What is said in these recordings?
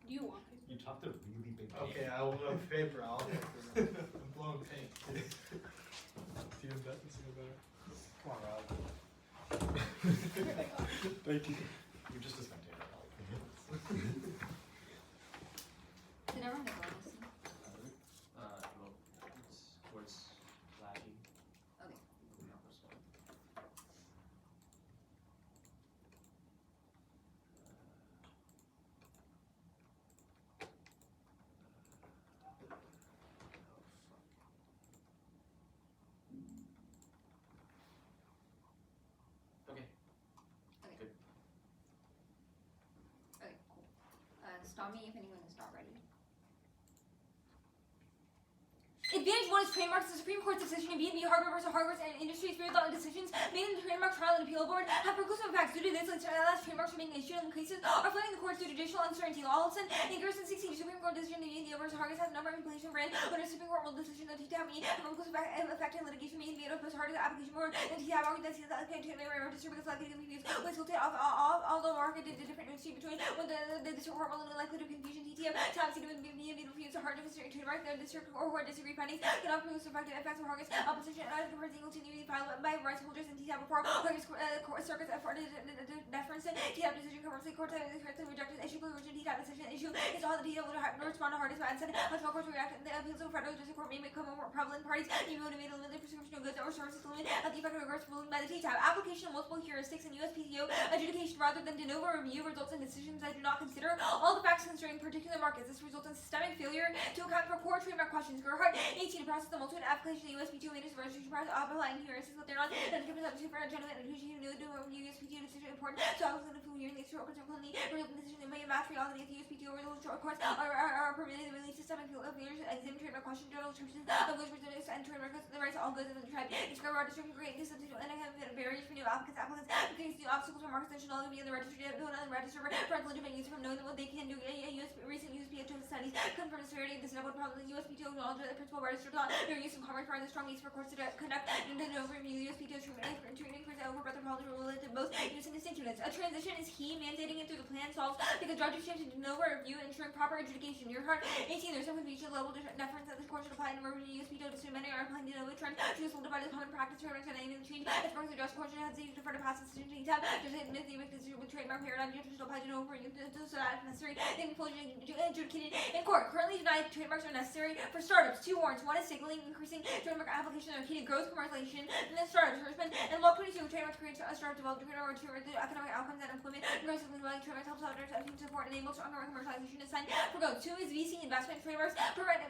Do you want paper? You talked a really big game. Okay, I will move paper. I'll take the I'm blowing pink. It's even better. It's even better. Come on, Rob. Thank you. You're just a spectator. Did everyone get bonus? Well, it's towards flashing. Okay. Okay. Okay. Okay, cool. Stop me if anyone is not ready. Advantage 1 is trademarks. The Supreme Court's decision in B&B Hardware versus Hardware and Industries Thought decisions made in the Trademark Trial and Appeal Board have preclusive facts. Due to this, last trademarks are being issued in cases are flooding the courts due to judicial uncertainty. Allison, in Gerson 16, Supreme Court decision in B&B versus Hardware has no implication for it. When a Supreme Court ruled decision that TTAB have preclusive effect in litigation made in B&B versus Hardware application board, and TTAB argued that the applicant to register because likely to be confused with school although market did the different dispute between when the district court will likely to confusion TTAB tab seated with B&B refused to hard to trademark the district or court disagree findings cannot produce effective effects of Hargis opposition towards equal to be filed by rights holders and TTAB before Hargis circuits afforded deference to TTAB decision commercially court correctly rejected issue conclusion TTAB decision issue is all the TTAB will respond to Hargis and said hospital courts react the appeals of federal district court may become more prevalent parties even motivated to limit the prescription of goods or services limit at the effect of regards ruling by the TTAB application of multiple heuristics and USPTO adjudication rather than de novo review results in decisions that do not consider all the facts concerning particular markets. This results in systemic failure to account for core trademark questions. Gerhardt 18 process the multiple application of the USPTO latest registration process applying heuristics but they're not and the subject for a genuine adjudication new USPTO decision important so I was going to feel hearing these short consequently resulting decision in may match reality if the USPTO or those short courts are permitted to release systemic failures examine trademark question general descriptions of which presents and trademark the rights of all goods of the tribe. Describe our district create this substitute and barriers for new applicants because new obstacles or markets that should only be in the registry on the register for legitimate use from knowing what they can do. Recent USPTO studies confirm the severity of this number problem. The USPTO acknowledged that the principal registered law their use in commerce provides a strong use for courts to conduct the overview USPTO treatment for the overbreadth of problems related to both use and distinct units. A transition is key. Mandating it through the plan solves because judges shift to de novo review ensuring proper adjudication. Your heart 18. There's some confusion level deference that this court should apply in review USPTO decision. Many are applying de novo trend to just solidify the common practice trademarks and any change. As far as the just court should have to defer to pass decision to tab just admit the decision with trademark paradigm you should apply de novo review so that if necessary they can fully adjudicated in court. Currently denied trademarks are necessary for startups. 2 warrants. 1 is signaling increasing trademark application and repeated growth commercialization and then startups. Firstman and law 22 trademarks create a startup developed trademark to the economic outcomes and employment growth of the trademarks helps others to support and enable stronger commercialization is signed for growth. 2 is VC investment trademarks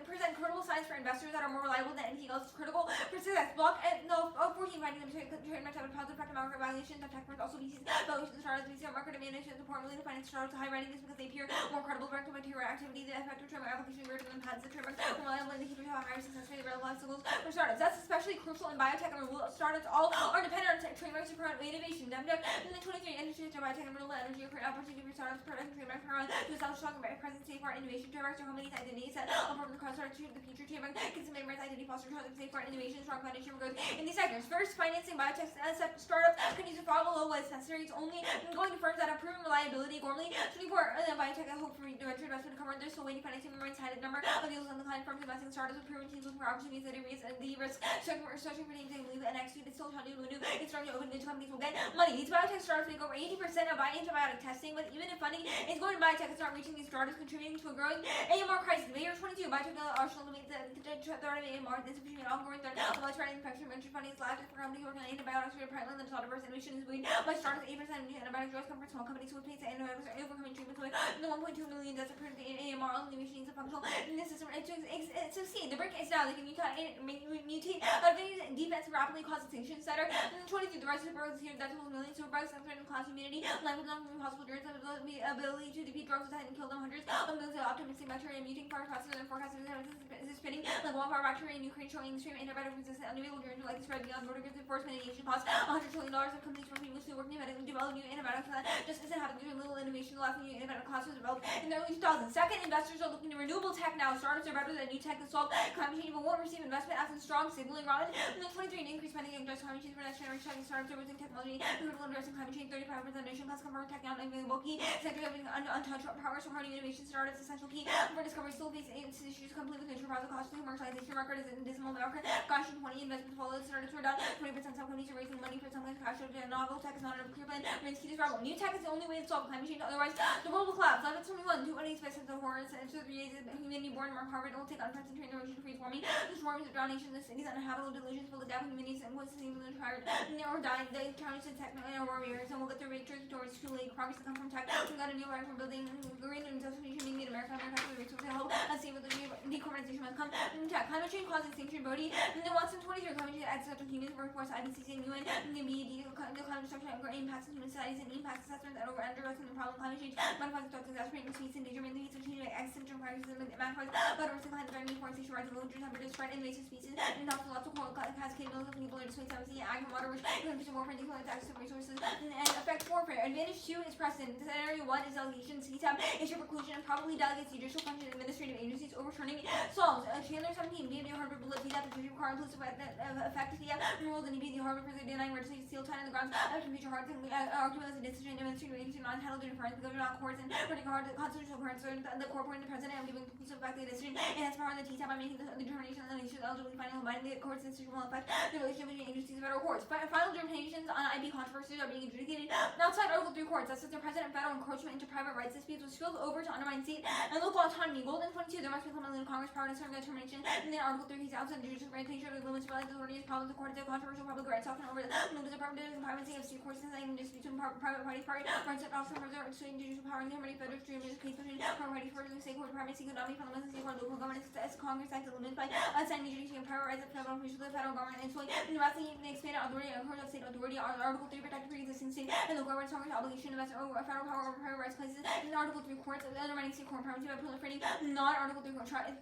present credible signs for investors that are more reliable than anything else critical for success. Block and no 14 finding them trademarks have a positive effect on market valuations of tech firms also VC's valuations of startups VC market demand is important to finance startups high rating this because they appear more credible direct to material activity the effect of trademark application greater than patents the trademark reliable indicators have a higher success rate of relevant obstacles for startups. That's especially crucial in biotech and renewable startups all are dependent on trademarks to promote innovation. And then 23 industries to biotech and renewable energy are creating opportunity for startups product trademarks to establish strong presence safeguard innovation trademarks are companies identities that important the construct to the future trademark can submit rights identity foster trust safeguard innovation strong foundation for growth in these sectors. First, financing biotech startups can use a follow what is necessary. It's only going to firms that have proven reliability. Gormley 24 biotech hope for venture investment to cover. They're still waiting financing remains high. The number of deals on the client firms investing in startups with proven teams looking for opportunities that erase the risk searching for names they believe and execute. It's still trying to renew. It's starting to open into companies will get money. These biotech startups make over 80% of antibiotic testing, but even if funding is going to biotech, it's not reaching these startups, contributing to a growing AMR crisis. In the year 22, biotech arsenal to meet the threat of AMR, insufficient and ongoing threat of widespread infection. Venture funding is lagged for companies working on antibiotics for apparently the diverse innovation is buoyed by startups. 8% of new antibiotic drugs come from small companies who face antibiotics are overcoming treatments away. The 1.2 million deaths are currently in AMR. Only machines are functional in this system to succeed. The break is now they can mutate defense rapidly cause extinction center. 23, the rise of bugs here that will millions of bugs and threaten class immunity. Life with non-possible drugs have the ability to defeat drugs that and kill them hundreds of millions of optimistic bacteria mutating far faster than forecasted is spinning like wildfire bacteria in Ukraine showing extreme antibiotic resistance unavailable during like spread beyond border goods and forced mitigation costs $100 trillion of companies working with working to develop new antibiotics that just isn't having little innovation. The last new antibiotic class was developed in the early 2000s. Second, investors investors are looking to renewable tech now. Startups are better than new tech that solve climate change but won't receive investment absent strong signaling. Robin, in the 23 and increased spending against climate change for next generation tech startups are using technology to addressing climate change. 35% nation class confirmed tech now available key sectors having untouched progress from harding innovation startups essential key for discovery still face issues complete with nature profit cost commercialization market is in dismal market. Gosh, 20 investments followed startups were down 20%. Some companies are raising money for some kind of cash flow. Novel tech is not a clear plan. Remains key to survival. New tech is the only way to solve climate change. Otherwise, the world will collapse. 1121, 2.8% of horrors and so 3 days of humanity born. Mark Harvard will take unprecedented generation to freeze warming. This warming is drown nations, the cities, uninhabitable delusions fill the gap in humanity's and what's the name of the tired or dying. The counties and tech and warriors and we'll get the victory towards too late. Progress to come from tech. We got a new right from building green and industrialization being made America for the resource to help us see what the decarbonization must come from tech. Climate change causes extinction. Brody and then Watson 23 climate change adds to humans workforce IPCC and UN and the BED the climate destruction and impacts on human societies and impacts assessments and over underwriting the problem climate change modifies the threats exacerbating speeds and endangerment the heat of change by extinction practices and magnifies biodiversity climate threatening deforestation rising low temperatures spread invasive species and also lots of coral cascade mills of people are displaced sea ag and water which increase warfare and decline access to resources and affect warfare. Advantage 2 is precedent. Scenario 1 is delegation. C-tab issue preclusion and probably delegates judicial function administrative agencies overturning solves. Chandler 17 BMD Harvard bullet V-tab the judicial car inclusive effect V-tab ruled in BMD Harvard for the denying registry seal time on the grounds of future hard argument as a decision administrative agency not entitled to inference because they're not courts and putting hard constitutional occurrence the court appointing the president and giving conclusive effect to the decision and has power in the T-tab by making the determination that the nation eligibility finding binding the court's decision will affect the relationship between agencies and federal courts. Final determinations on IB controversies are being adjudicated outside Article 3 courts. That's the president federal encroachment into private rights disputes was spilled over to undermine state and local autonomy. Golden 22, there must be completely Congress power to serve the determination. And then Article 3 is outside the judicial regulation of the limits of authority problems of court of controversial public rights often over the department of privacy of state courts and disputes between private parties rights and also further extreme judicial power and the harmony federal extreme case between private parties further state court privacy could not be fundamental state court local government as Congress acts limited by assigning adjudication of private rights of federal officials to the federal government and so in the vastly expanded authority of court of state authority Article 3 protected pre-existing state and local government Congress obligation to invest over federal power over private rights places in Article 3 courts undermining state court primacy by proliferating non-Article 3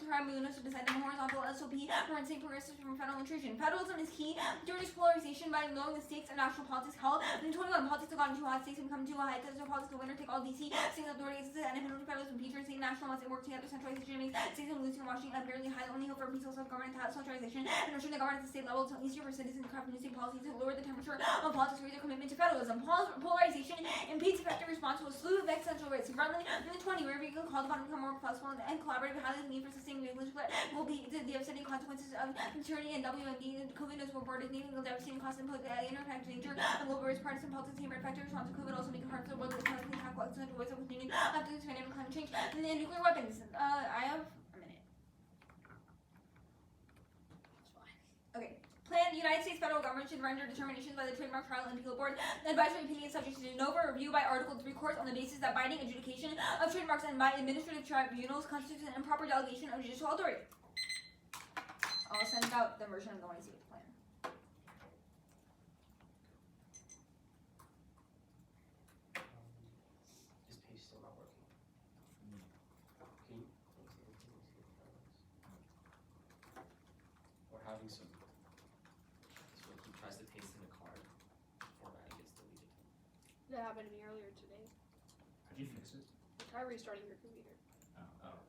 tribunals to decide the horizontal SOP for state progressives from federal intrusion. Federalism is key to reduce polarization by lowering the stakes of national politics held. In 21, politics have gotten too hot, states have become too high, so politics the winner take all DC, state authority exists and independently federalism, future state national must work together, centralization makes states and losing Washington unfairly high, the only hope for peaceful self-government, centralization, and ensuring the government at the state level to easier for citizens to craft new state policies to lower the temperature of politics, raise their commitment to federalism. Polarization impedes effective response to a slew of existential risks. Broadly, in the 20, wherever you can call upon to become more flexible and collaborative, highlighting the need for sustaining regulation will be the devastating consequences of maturity and WMD. COVID is reported needing the devastating cost and interconnected nature of global risk, partisan politics, team effective response to COVID also make it hard for the world to economically tackle existential ways of continuing after this pandemic climate change and then nuclear weapons. I have a minute. Okay. Plan United States federal government should render determinations by the Trademark Trial and Appeal Board. The advisory opinion is subject to de novo review by Article 3 courts on the basis that binding adjudication of trademarks and by administrative tribunals constitutes an improper delegation of judicial authority. I'll send out the version of the YC plan. Is page still not working? Can you? Or having some. So he tries to paste in a card, format gets deleted. That happened to me earlier today. How'd you fix it? Try restarting your computer. Oh.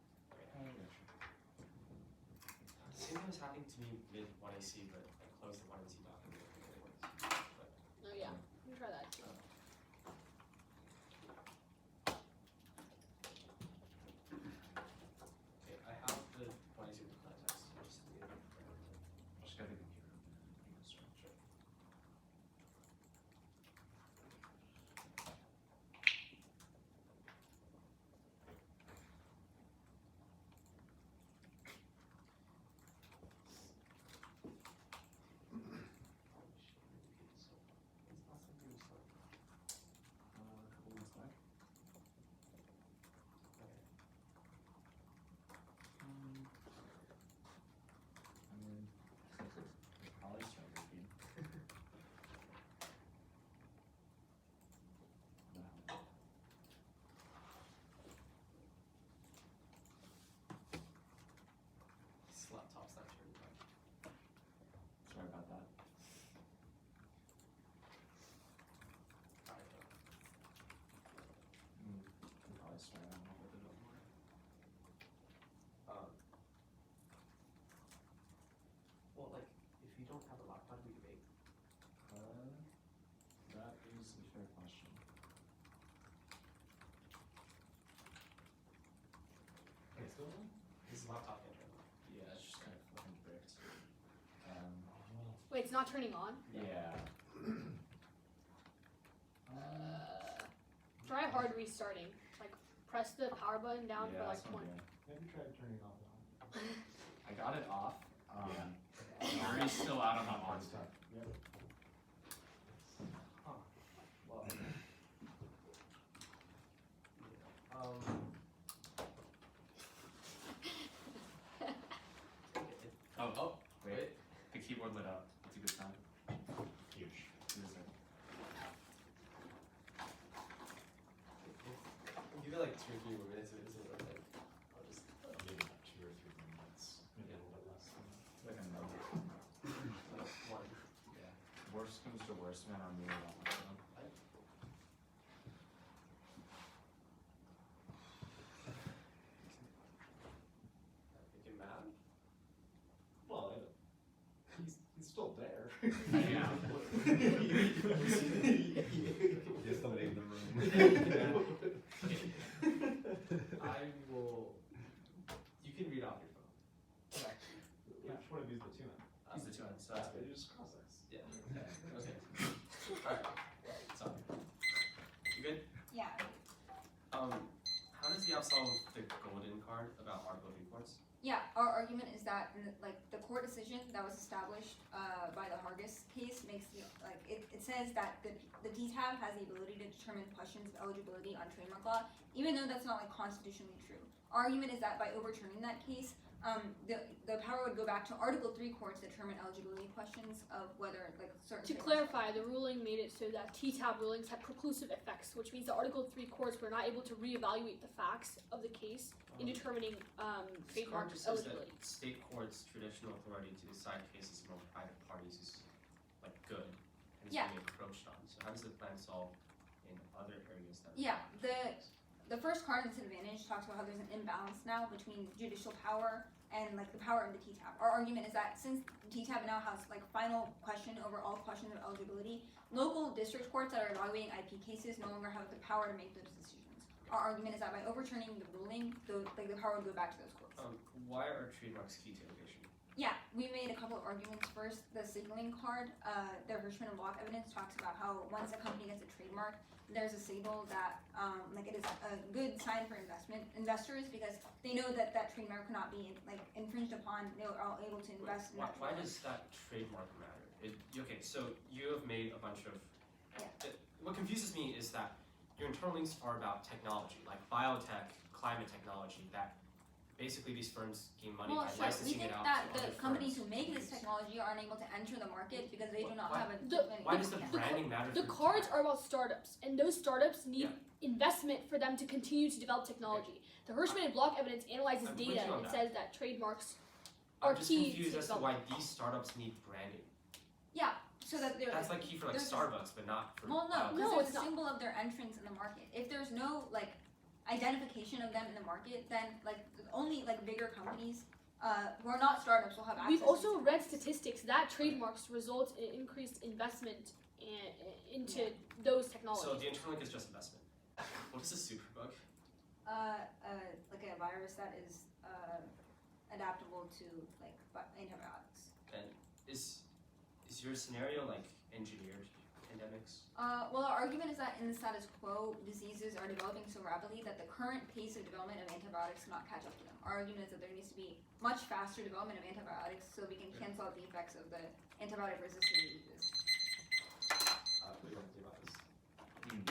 Same thing was happening to me mid what I see, but I closed the YC document. But Oh yeah, you can try that too. okay, I have the YC with context. Just need it. Just got the computer. Sure. It's not something so still on? His laptop can't turn on. Yeah, it's just kind of fucking bricked. Wait, it's not turning on? Yeah. Try hard restarting. Like, press the power button down for Yeah, like that's what 20. I'm doing. Maybe try turning off and on. I got it off. Yeah. Jury's still out on that one. Yep. Huh. Well. Oh, wait. The keyboard lit up. That's a good sign. Huge. It is a- I'll give it like 2 or 3 more minutes if it doesn't work. Like, I'll just. Maybe not 2 or 3 more months. Maybe a little bit less than that. It's like a no. Like, 1. Yeah. Worst comes to worst, man. I'm really on my phone. Make him mad. Well, he's still there. Yeah. There's somebody in the room. I will. You can read off your phone. Which one of these the two? He's the 2 ends, so that's good. You just cross us. Yeah. Okay. Alright. Sorry. You good? Yeah. How does he solve the golden card about article reports? Yeah, our argument is that the court decision that was established by the Hargis case makes it says that the DTAB has the ability to determine questions of eligibility on trademark law, even though that's not constitutionally true. Our argument is that by overturning that case, the power would go back to Article 3 courts to determine eligibility questions of whether certain. To trademarks- clarify, the ruling made it so that TTAB rulings had preclusive effects, which means the Article 3 courts were not able to reevaluate the facts of the case in determining This card trademark just says eligibility. that state courts' traditional authority to decide cases among private parties is like good and it's Yeah. being encroached on. So how does the plan solve in other areas that? Yeah, the first card in disadvantage talks about how there's an imbalance now between judicial power and the power of the TTAB. Our argument is that since TTAB now has final question over all questions of eligibility, local district courts that are evaluating IP cases no longer have the power to make those decisions. Our argument is that by overturning the ruling, the power would go back to those courts. Why are trademarks key to innovation? Yeah, we made a couple of arguments. First, the signaling card, the Hirschman and Block evidence talks about how once a company gets a trademark, there's a signal that it is a good sign for investors because they know that that trademark cannot be infringed upon. They are all able to invest in that. Why does that trademark matter? Okay, so you have made a bunch of. Yeah. What confuses me is that your internal links are about technology, like biotech, climate technology, that basically these firms gain money Well, by sure. We licensing think it out that to the other companies firms. who make this technology are unable to enter the market because they do not Why- have a. Why does the yeah. branding matter? The for cards TTAB? are about startups, and those startups need Yeah. investment for them to continue to develop technology. The Hirschman and Block evidence analyzes I'm with data you on and that. says that trademarks I'm are just key confused to as to why development. these startups need branding. Yeah, so that they're. That's like key for like there's a- Starbucks, but not for. Well, no, biotech. because No, there's it's a not. symbol of their entrance in the market. If there's no identification of them in the market, then only bigger companies who are not startups will have access. We've to also these read markets. statistics that trademarks result in increased investment into those technologies. So the internal link is just investment. What is a superbug? Like a virus that is adaptable to antibiotics. And is your scenario like engineered pandemics? Well, our argument is that in the status quo, diseases are developing so rapidly that the current pace of development of antibiotics cannot catch up to them. Our argument is that there needs to be much faster development of antibiotics so we can cancel out the effects of the antibiotic resistant diseases. What do you want to do about this? Hmm.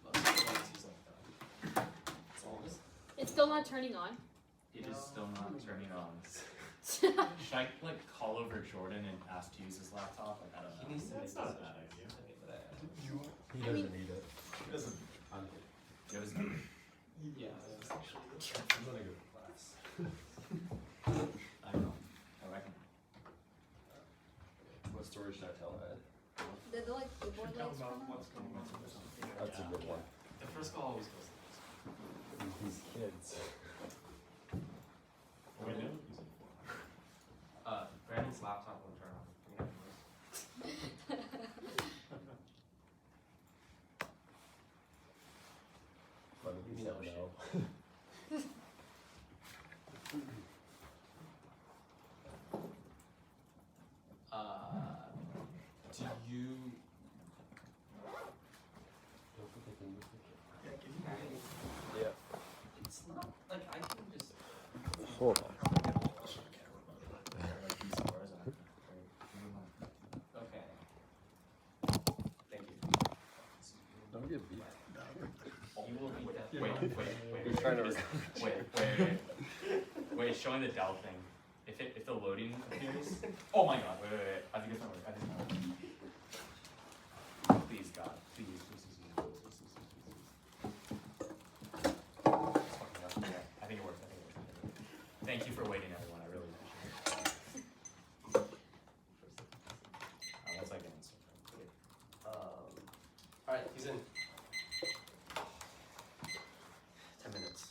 Let's see what he's like that. That's all this? It's still not turning on. It is No. still not turning on. Should I call over Jordan and ask to use his laptop? I don't know. He needs to That's make not a decisions. bad idea. Okay, but He I doesn't mean- need it. He doesn't. It was yeah. I'm gonna go to class. I don't know. I reckon. What story should I tell? The board Should tell lights about turn on? what's going on or something. That's a good one. The first call always goes last. These kids. What do we do? Brandon's laptop won't turn on. We have noise. Let me You say know no. Hold on. Like these scores are Okay. Thank you. Don't get beat. You will be dead. Wait. He's trying to Just- wait, showing the Dell thing. If the loading appears. Oh my god, wait. I think it's not working. Please, God. Please. It's fucking up. Okay, I think it worked. Thank you for waiting, everyone. I really appreciate it. Once I get in. Alright, he's in. 10 minutes.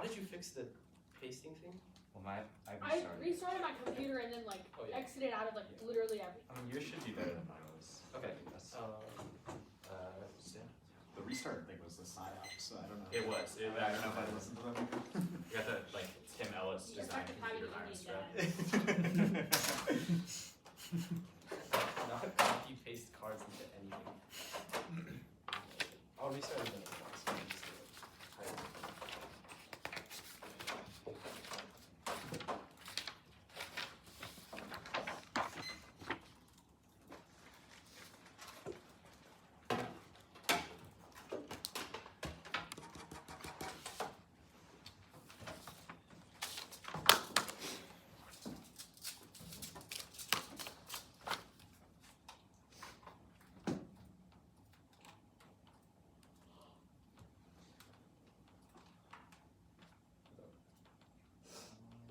How did you fix the pasting thing? Well, I I restarted. restarted my computer and then like Oh, yeah. exited out of like literally everything. I mean, yours should be better than mine was. Okay. That's, Yeah. The restart thing was the psyop, so I don't know. it was. I don't know if I listened to them. You got the like Tim Ellis You're design effective having computer an virus, Indian right? Not copy paste cards into anything. I'll restart it.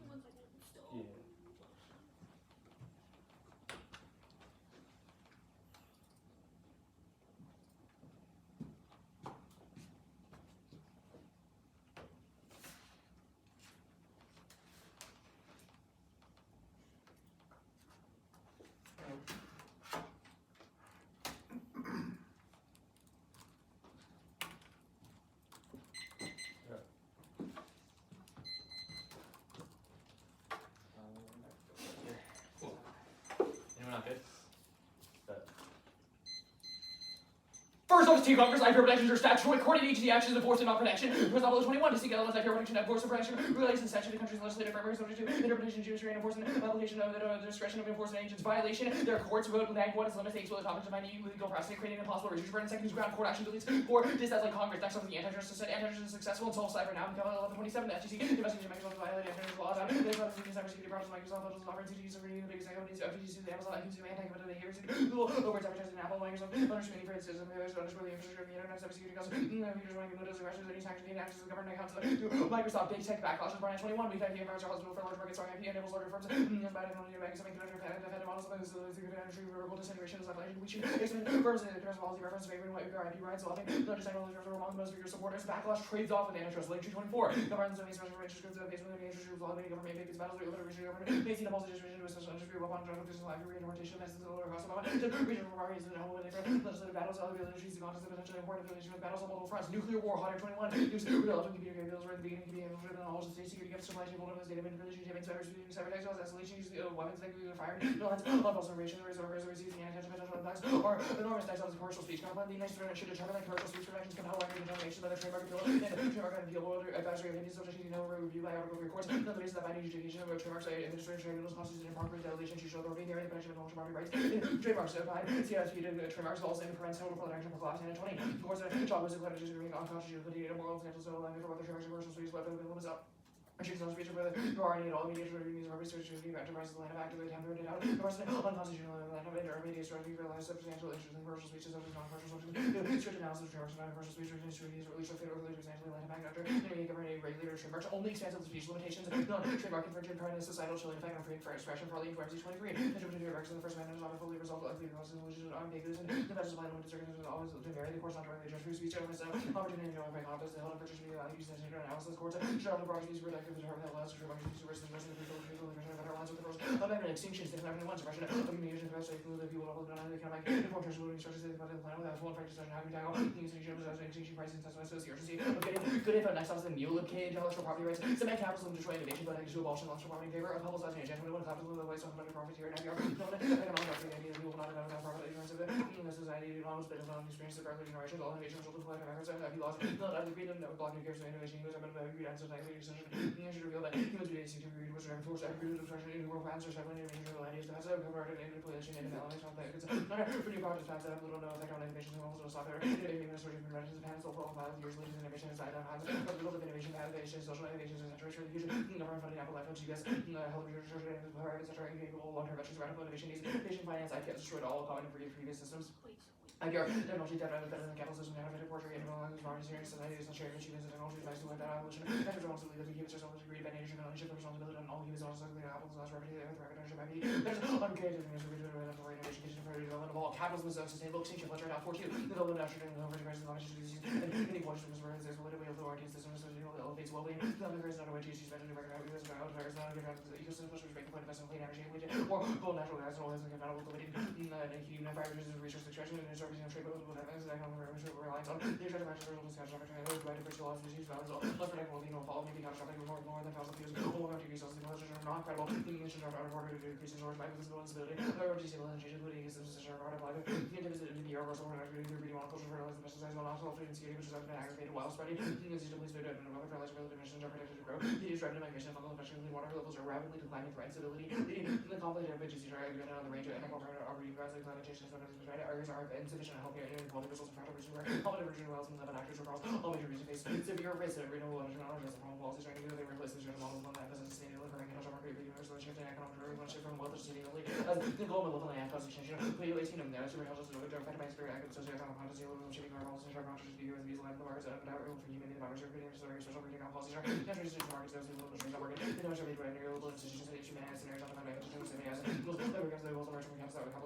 One second, I'm still. Yeah. Anyone not good? First off, to Congress, I protections are statutory coordinating each of the actions of force and non-protection. For example, 21 to seek elements like protection and force of protection relates to the statute of the country's legislative framework, subject to interpretation, judiciary, and enforcement, application of the discretion of enforcement agents. Violation, their courts vote rank 1 is limits the will topics of any legal precedent, creating impossible issues. For second, ground court action deletes 4 this as like Congress. Next on the antitrust is successful until cyber now. Until 1127, the FTC investigation mechanism violated antitrust law about the cybersecurity problems. Microsoft Photos offered CTG over the biggest companies, FTC, the Amazon, IQC, anti-competitive behaviors, Google, over advertising Apple, Microsoft, understanding for instance, underscore the infrastructure of the internet, cybersecurity council, users running Windows, aggressors, any sanctions, any access to the government accounts, Microsoft, big tech backlashes, Brian 21, we thank the environmental hospital for large markets, strong IP, enables larger firms, bad economy, banks, defended models, industry, verbal disintegration, we should expand firms in terms of policy reference, favoring white IP rights, allowing not just technology terms are among the most vigorous supporters, backlash trades off with antitrust, link 224, governments of special interest groups, basement of the interest groups, allowing government makes battles, government, facing the policy distribution to a special industry, upon drug abuse, library, and importation, methods of the lower cost of regional parties, and all of it, legislative battles, other industries, the contest of potentially important affiliation with battles on multiple fronts, nuclear war, 121, use relative computer capabilities, right at the beginning, can be able to all the state security gifts, supply chain, vulnerabilities, data manipulation, cyber textiles, escalation, use weapons, nuclear fire, unlawful operation, the reserve, receiving the anti-tension potential attacks, or enormous textiles of commercial speech. Commonly, the United States should determine that commercial speech protections compel language determination by the trademark appeal and trademark and appeal order advisory opinions subject to no review by article of courts. None of the basis that binding adjudication of trademarks, administration, tribunals, constitutes an improper retaliation, judicial authority, the protection of intellectual property rights. Trademarks applied. CISP to trademarks also in prevents total protection for class and 20. Of course, the job is declared to be unconstitutional, the moral, financial, civil, and for whether trademarks and commercial speech, whether the limits up. Restrictions on speech of whether you are any all mediation reviews or research review enterprises land of actively temporary out. The president unconstitutional land of intermediate strategy realize substantial issues in commercial speeches over non-commercial subjects. Strict analysis of trademarks and non-commercial speech reviews or release of federal regulators substantially land of act after intermediate government regulator trademarks only expansive speech limitations. Non-trademark infringement permanent societal chilling effect on free expression for legal forms 23. Interpretive trademarks in the first amendment is not fully resolved of the process and ambiguous and the message line when circumstances always to vary the course not directly judge free speech elements opportunity to by context the held and purchase media use and analysis courts show the broad speech protective the term that allows amendment extinctions, different amendment suppression of communication to best the people of the economic informed transmitting instructions about the plan without full practice on how to tackle the extinction of extinction prices and associated the urgency of getting good info next on the mule of intellectual property rights, cement capitalism, destroy innovation, but to abolish intellectual property in favor of publicizing agenda when capitalism the waste of money profits here and now economic ideas people not about profit ignorance of it the society economics but on experience of early generations all innovation children play efforts and IP laws not other freedom that would block new cares of innovation use about agreed answers and should reveal that humans today seem to agree with enforce every expression in the world answers have any individual ideas that has a covered manipulation and elements on things for new projects that have little no effect on innovation and also software innovation is sort of inventions and panels overall files years leaders innovation inside of hands but the of innovation innovation social innovations and etc the fusion government funding Apple iPhone GPS health research etc incapable long-term ventures radical innovation needs patient finance IPS destroyed all common and free previous systems technology that better than capitalism, innovative portrait, innovative foreign serious society, sharing achievements and technology advice to let that evolution. After responsibility that he gives herself as a great advantage and ownership, responsibility on all he was also the apples last revenue, the ownership IP, stability. There's uncreative innovation development of all capitalism is sustainable extinction plus right now for two development of natural and crisis and any voice from there's a little bit of the audience system elevates well-being. There is not a way to use better than regular is not a ecosystem which make the point of clean energy or gold natural gas and all this compatible with the heating and fire resource extraction and servicing of trade with economic reliance on the extraction of natural discussion of right to laws disease values less protect well-being will follow maybe catastrophic more than fossil fuels more going to use the military are not credible the emissions are out of order to increase resource by visible instability or destabilization including systems such as our life the indivisible in the air or somewhere actually the breeding monoculture fertilizer the pesticides will not solve food insecurity which has been aggravated while spreading is usually split and other fertilizer related emissions are predicted to grow the is rapid migration of fungal infection in the water levels are rapidly declining for instability leading to the conflict of edges are again on the range of animal breeding grounds like climate change and areas are insufficient healthcare and quality results from fractal region where common original wells and 11 actors across all major regions face severe risks of renewable energy knowledge as a problem policies trying to do they replace the general model of that as a sustainable and industrial market universal shift in economic shift from wealth to sustainability as the global level and cost exchange clearly 18 of them there super health is affected by spirit active socioeconomic policy level shaping our policies our conscious view as these line of the markets and our role for human environment creating special creating our policies our countries and markets those who will change our market the notion of renewable institutions and human scenarios of the as rules the rules of emerging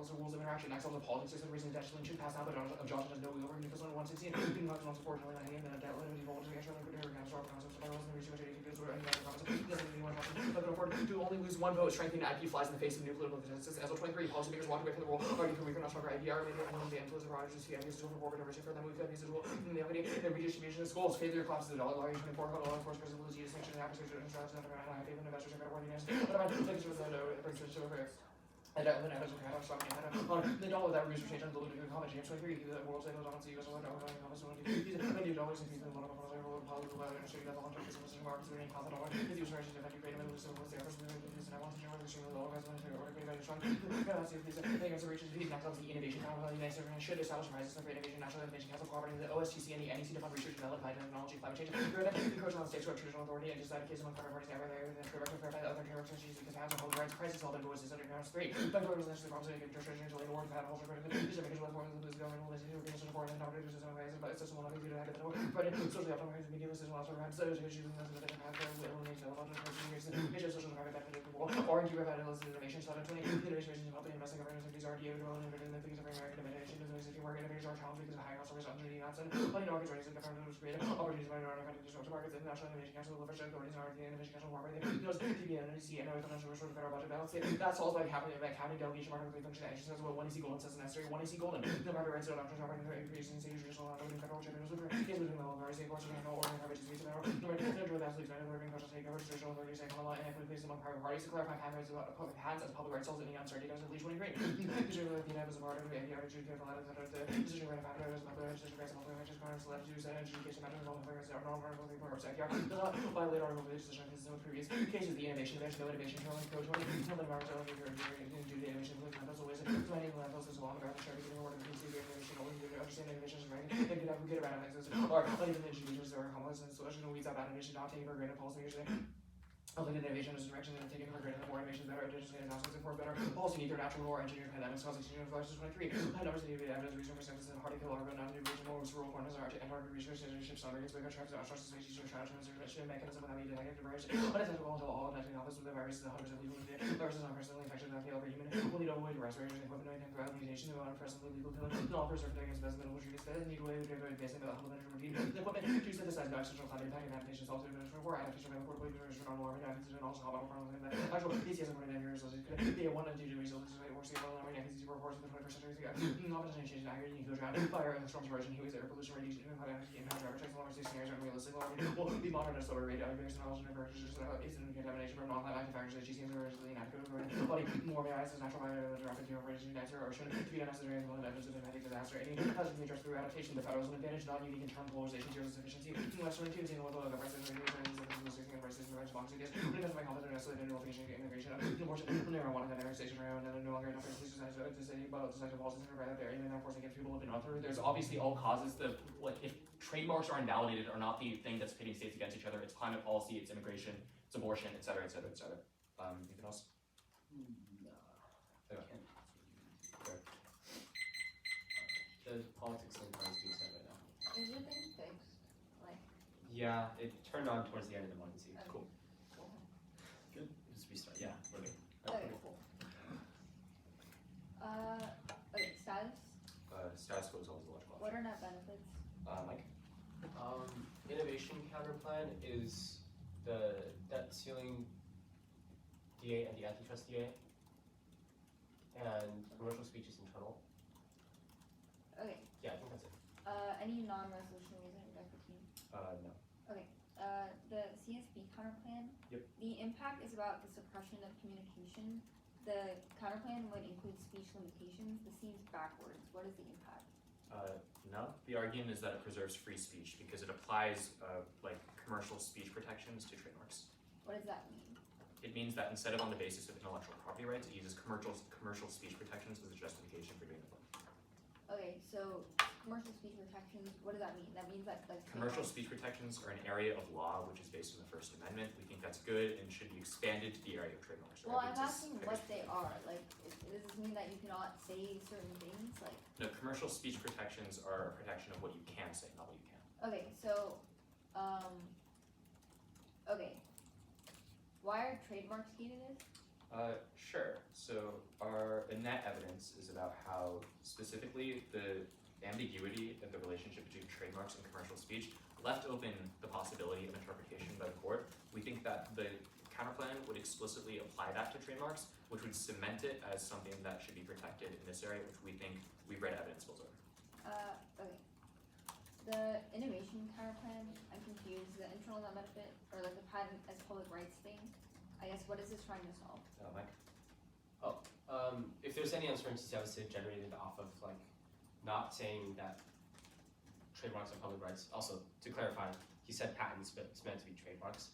capitals the rules of interaction acts on the politics of reason that should pass out but of Johnson has no wheel over because on 116 being not unfortunately not and debt limit evolved to actually put together sort of concepts but I wasn't reaching much because we're any other concept doesn't anyone but afford to only lose one vote strengthening IP flies in the face of new political consensus as of 23 policymakers walked away from the rule arguing for weaker not stronger IPR made it one of the influence of projects to ideas to forward diversity for them we've got these as well in the equity and redistribution of schools failure collapses the dollar law usually for law enforcement visibility distinction and application of insurance and high payment investors and credit worthiness but I think it's with the and then I was kind of something the dollar that research change on the political ecology and so I agree the world say those on the US or dollar these are many dollars and people in one of the political industry that the long-term business markets are in profit dollar is used for effective creative and lose the efforts of the business and I want to share with the lower resident or create a strong capacity of these considerations these next on the innovation council the United States should establish prizes for innovation national innovation council cooperating with the OSTC and the NEC to fund research developed by technology climate change encourage on the states who are traditional authority and decide cases among private parties ever there and verify the other direct strategies because hands on public rights crisis all their voices under grounds 3 but residential problems and administration to war that also for these are because one more than the government will continue to support and not reduce some ways but it's just one of these that but socially optimized media system also has those issues and those that have will eliminate the lot of issues social private benefit people or into about innovation so that 20 innovations about the investing governance of these RDO development and the things of American innovation is existing work innovators are challenged because of high cost of research and that's and money markets raising the government was created opportunities by our country disrupt markets and national innovation council the first authorities and RDO innovation council cooperating those TBN and NEC and other financial resource federal budget balance that's solved by county delegation market function action says well 1 golden says necessary 1 golden the private rights of doctors are increasing state judicial and federal chambers is within the law of course and no ordinary private disease and no with absolute benefit of social state government social authorities and law and equity placed among private parties to clarify hands as public rights solves any uncertainty goes at least 23 usually the PNF is a part of the APR to careful out of the decision right after as public rights decision rights and public rights crimes left to use and education matters and all public rights are non-harmful people or APR does not violate our decision because in previous cases the innovation there's no innovation only code 20 no environmental due to the innovation that's always planning landfills as well and share getting awarded the innovation only to understand innovation is right and get around access or uneven education or complex and solution weeds out bad innovation not taking for granted policy usually Only innovation is direction and taking for granted more innovation better additions and announcements and for better policy neither natural or engineered pandemics causing extinction of flashes 23 numbers need to be evidence reason for sentences and hardy kill urban non-individual rural corners are and target research ships on rates bigger tracks and trust species or transmission mechanism without being detected diverse unattachable until all attaching office with the virus the hundreds of legal viruses not personally infected and fail over human will need to avoid respirators and equipment and throughout mutation to unpresently legal killing and offers are against specimen which is need to avoid advancing the humble routine the equipment to synthesize no exceptional climate impact and adaptations also administration for adaptation of portable generation on warming adaptation and also how actual ECS and 49 years be a 1 and 2 degrees Celsius or sea level and zero reports in the 21st century not potentially change in aggregate you go drown fire and storms erosion heat air pollution radiation and impact driver checks alarms these scenarios are unrealistic will be modern as solar radio various knowledge and aversions is contamination from non-climate factors that GCMs are originally inadequate body more ice is natural rapid radiation natural ocean to be unnecessary and evidence of impending disaster any hazard can be addressed through adaptation the federal is an advantage not unique in term polarization zero sufficiency less than 2 is in the level of the prices and prices and box ideas when it comes to my competent isolated innovation immigration abortion marijuana that station around and no longer enough to say about decisive policies and right there and then forcing against people have been through there's obviously all causes the like if trademarks are invalidated are not the thing that's pitting states against each other it's climate policy it's immigration it's abortion etc etc etc anything else the politics of the parties being said right now Is it being fixed? Like, yeah it turned on towards the end of the month cool cool. good just restart yeah we're good Okay, cool. net benefits? Mike? Innovation counterplan is the debt ceiling DA and the antitrust DA. And commercial speech is internal. Okay. Yeah, I think that's it. Any non-resolution reason you'd like for team? No. Okay. The CSB counterplan. Yep. The impact is about the suppression of communication. The counterplan would include speech limitations. This seems backwards. What is the impact? No. The argument is that it preserves free speech because it applies like commercial speech protections to trademarks. What does that mean? It means that instead of on the basis of intellectual property rights, it uses commercial speech protections as a justification for doing it. Okay, so commercial speech protections, what does that mean? That means that like Commercial speech protections are an area of law which is based on the First Amendment. We think that's good and should be expanded to the area of trademarks. Well, I'm It's asking very what they are. Like, does this mean that you cannot say certain things? Like, No, commercial speech protections are a protection of what you can say, not what you can't. okay, so, okay. Why are trademarks key to this? Sure. So our net evidence is about how specifically the ambiguity of the relationship between trademarks and commercial speech left open the possibility of interpretation by the court. We think that the counterplan would explicitly apply that to trademarks, which would cement it as something that should be protected in this area, which we think we've read evidence builds over. Okay. The innovation counterplan, I'm confused. The internal net benefit, or like the patent as public rights thing, I guess, what is this trying to solve? Mike? If there's any uncertainties, I would say generated off of like not saying that trademarks are public rights. Also, to clarify, he said patents, but it's meant to be trademarks.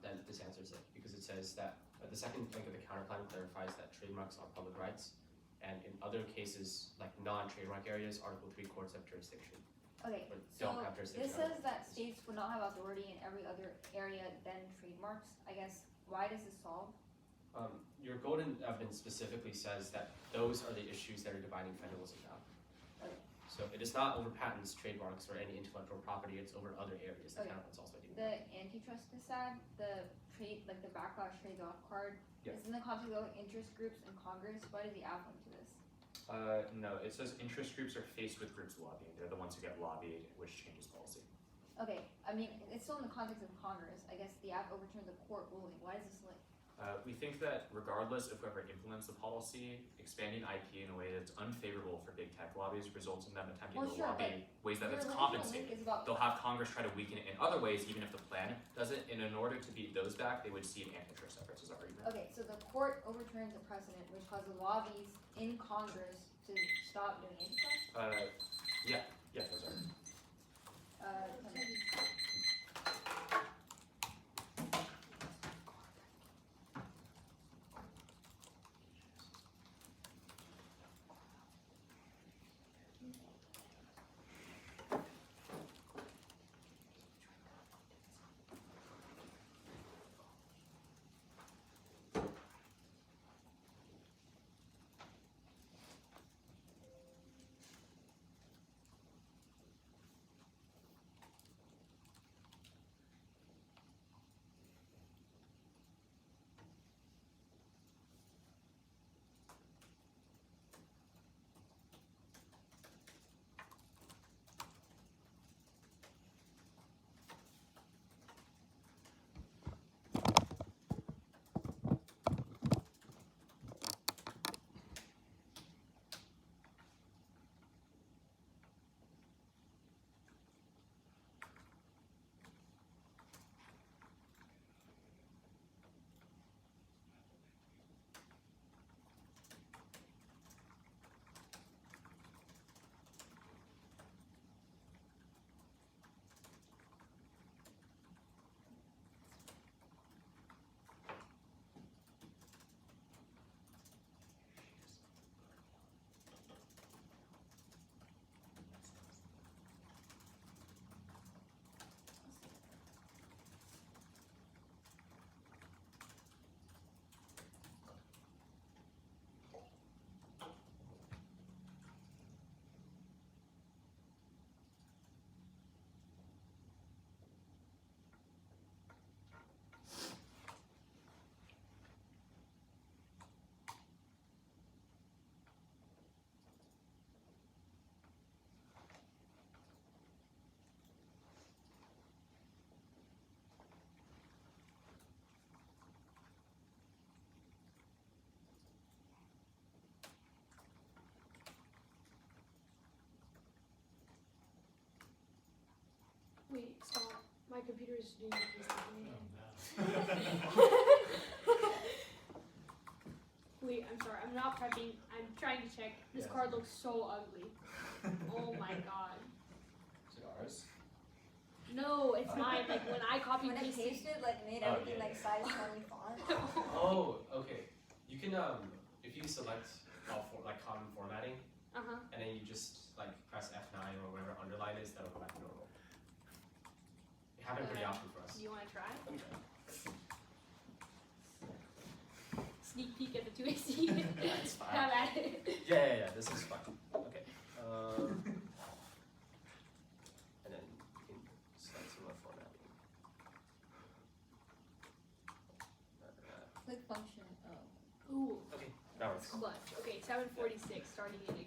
Then this answers it because it says that the second link of the counterplan clarifies that trademarks are public rights, and in other cases, like non-trademark areas, Article 3 courts have jurisdiction. Okay, But so don't have jurisdiction. this says that states would not have authority in every other area than trademarks. I guess, why does this solve? Your golden evidence specifically says that those are the issues that are dividing federalism now. Okay. So it is not over patents, trademarks, or any intellectual property, it's over other areas. The Okay. counterplan's also dealing with. The antitrust dissad, the trade, like the backlash trades off card, Yeah. is in the context of interest groups in Congress. Why does the app link to this? No, it says interest groups are faced with groups lobbying. They're the ones who get lobbied, which changes policy. Okay, I mean, it's still in the context of Congress. I guess the app overturned the court ruling. Why does this link? We think that regardless of whoever implements the policy, expanding IP in a way that's unfavorable for big tech lobbies results in them attempting Well, to sure, lobby ways that Your it's original link compensated. is about They'll have Congress try to weaken it in other ways, even if the plan doesn't. And in order to beat those back, they would cede antitrust efforts, is our argument. Okay, so the court overturns a precedent which causes lobbies in Congress to stop doing antitrust? Yeah, those are. computer is doing the case taking. Wait, I'm sorry. I'm not prepping. I'm trying to check. This Yeah. card looks so ugly. Oh my god. Is it ours? No, it's mine. Like when I copy When I pasted. pasted, like made Oh, everything yeah, like size 20 font. Oh, okay. You can if you select like common formatting, Uh-huh. and then you just like press F9 or whatever underline is, that'll go back to normal. It happened pretty often for us. Do you want to try? Let me try. Sneak peek at the 2AC. That's fine. Have at it. Yeah. This is fine. Okay. And then you can select some more formatting. Click function. Oh. Ooh, Okay, that works. clutch. Okay, 746, starting it again.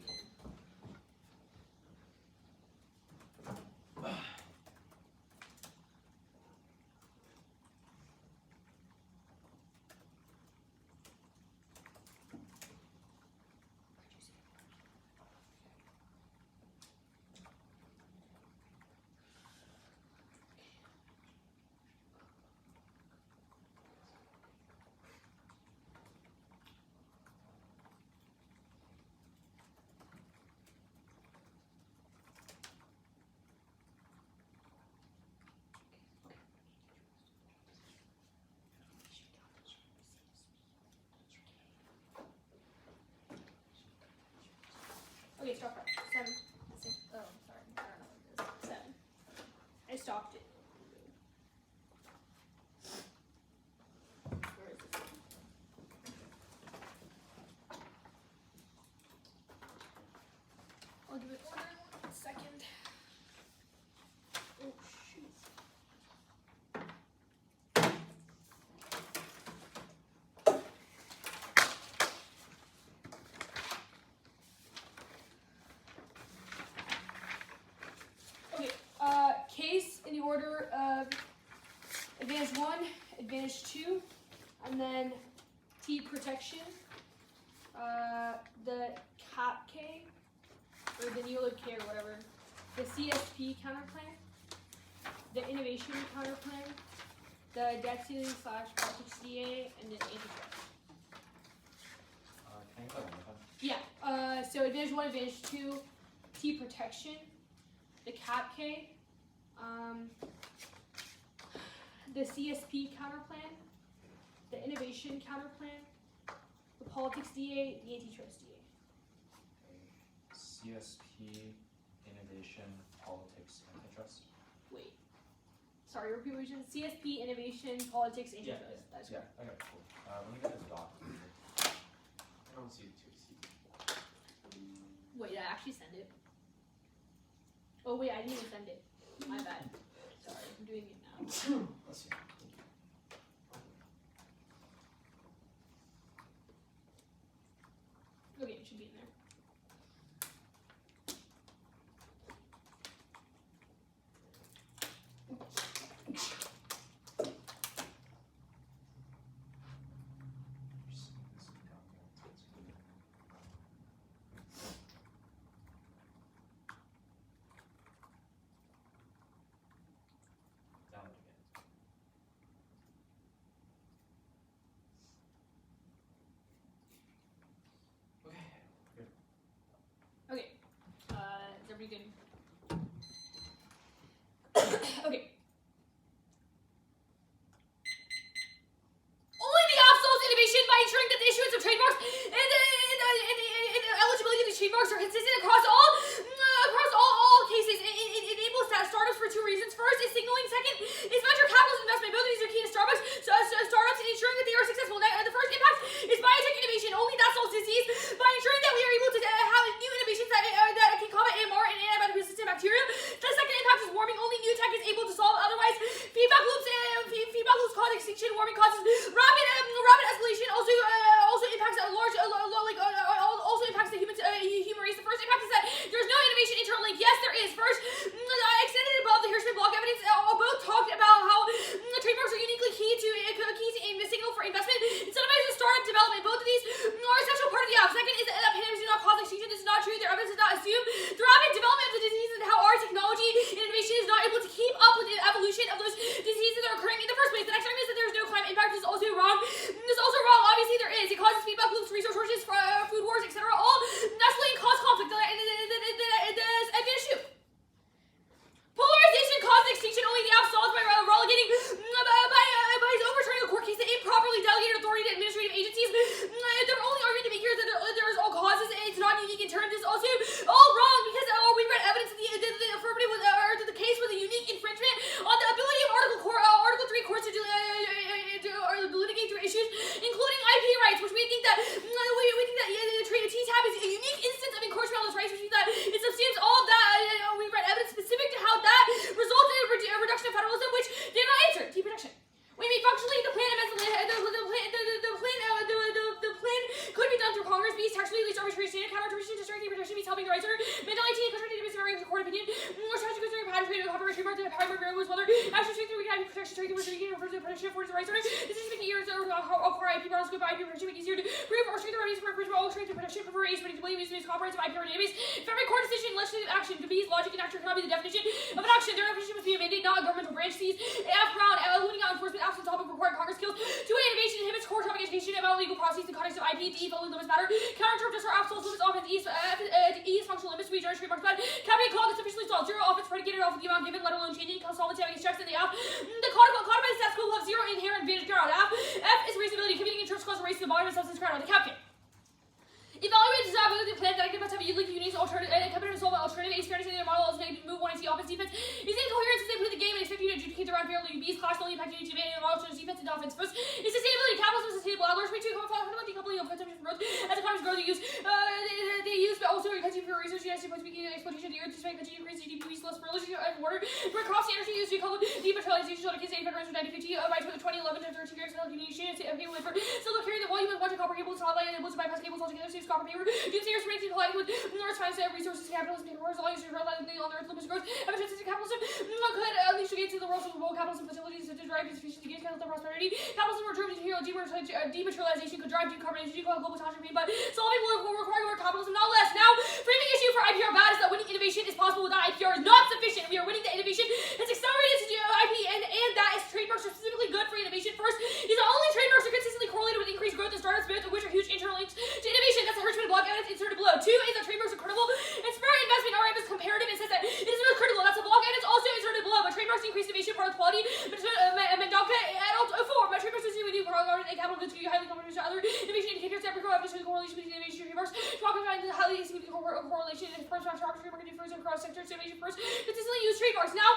Okay, stop it. 7, 6. Oh, sorry. I don't know what it is. 7. I stopped it. Where is this? I'll give it order in 1 second. Oh, shoot. Okay, case in the order of advantage 1, advantage 2, and then T protection, the cap K, or the Neolib K or whatever, the CSP counterplan, the innovation counterplan, the debt ceiling / politics DA, and then antitrust. Can you play one more time? Yeah, so advantage 1, advantage 2, T protection, the cap K, the CSP counterplan, the innovation counterplan, the politics DA, the antitrust DA. CSP, innovation, politics, antitrust. Wait. Sorry, repeat what you said. CSP, innovation, politics, Yeah, antitrust. That's Yeah, correct. okay, cool. Let me get the doc. I don't see the 2C. Wait, I actually send it. Oh wait, I didn't even send it. My bad. Sorry, I'm doing it now. Let's see. Okay, it should be in there. That one again. Okay. Is everybody good? Okay. Only the obstacles innovation by ensuring that the issuance of trademarks and the eligibility of these trademarks are consistent across all cases. It enables that startups for 2 reasons. First is signaling. Second is venture capitalist investment. Both of these are key to Starbucks. Startups in ensuring that they are successful. The first impact is biotech innovation. Only that solves disease by ensuring that we are able to have new innovations that can combat AMR and antibiotic-resistant bacteria. The second impact is warming. Only new tech is able to solve. Otherwise, feedback loops cause extinction. Warming causes rapid escalation. Also impacts a large also impacts the human race. The first impact is that there's no innovation interlink. Yes, there is. First, extended above the Hirschman block evidence. Both talked about how trademarks are uniquely key to a signal for investment. Incentivizes startup development. Both of these are a essential part of the app. Second is that pandemics do not cause extinction. This is not true. Their evidence does not assume the rapid development of the disease and how our technology and innovation is not able to keep up with the evolution of those the primary variable is whether after strength we can IP protection strength we're speaking refers to protection for the rights owner. This is making years of our IP balance good by IP protection make easier to prove or strength remedies for all strength and protection for age predictability using comprehensive IP database. If every court decision legislative action to be logic and action cannot be the definition of an action, their definition must be a mandate, not a governmental branch. C's F Brown limiting out enforcement absent topic required Congress kills. 2A innovation inhibits core topic education about legal processes in the context of IP. D following limits matter. Counter-interrupt our absolute limits offense. E is functional limits. We judge trademarks bad. Caveat clock is sufficiently solved. Zero offense predicated off of the amount given, let alone changing. Solvency having checks in the F. The codified stats will have zero inherent advantage ground. F is reasonability. Committing insurance cause a race to the volume of substance ground. The captain. Evaluate desirability of the plan that must have a unique unique alternative and competitive solve alternative. A fairness in their model is negative move 1 and C offense defense. Is incoherence as they play the game and expect you to adjudicate the round fairly. B's clash only impact you to the model to defense and offense. First is sustainability. Capitalism is sustainable. Outdoors may too come from decoupling of consumption from growth. As economies grow, they use but also continue for research. Yes, supposed to be exploitation of the earth despite continue increase GDP less fertility and water. For crops the energy used to decouple dematerialization of the kids 8 from 1950 by 2011 to 13 years telecommunications cable for still carrying the volume of one to copper cables hotline and able to bypass cables altogether saves copper paper. Years related to colliding with North finance resources, capitalism, paper, as long as you're relying on the earth limits growth, efficiency capitalism could unleash against the world of global capitalism facilities to drive efficiency against capital prosperity. Capitalism or driven dematerialization could drive decarbonization, global catastrophe, but solving will require more capitalism, not less. Now, framing issue for IPR bad is that winning innovation is possible without IPR is not sufficient. We are winning the innovation. It's accelerated to IP, and that is trademarks are specifically good for innovation. First, these are only trademarks are consistently correlated with increased growth and startups, both of which are huge interlinks to innovation. That's the Hirschman block evidence inserted below. 2 is that trademarks are credible and spur investment. RM is comparative and says that it is most critical. That's a block evidence also inserted below. But trademarks increase innovation, part of quality. Mendonca adult 4. But trademarks associated with you, and capital goods to highly complementary to other innovation indicators that require evidence correlation between innovation and trademarks. Talk about the highly significant correlation in first round trademark differs across sectors. Innovation first consistently use trademarks. Now,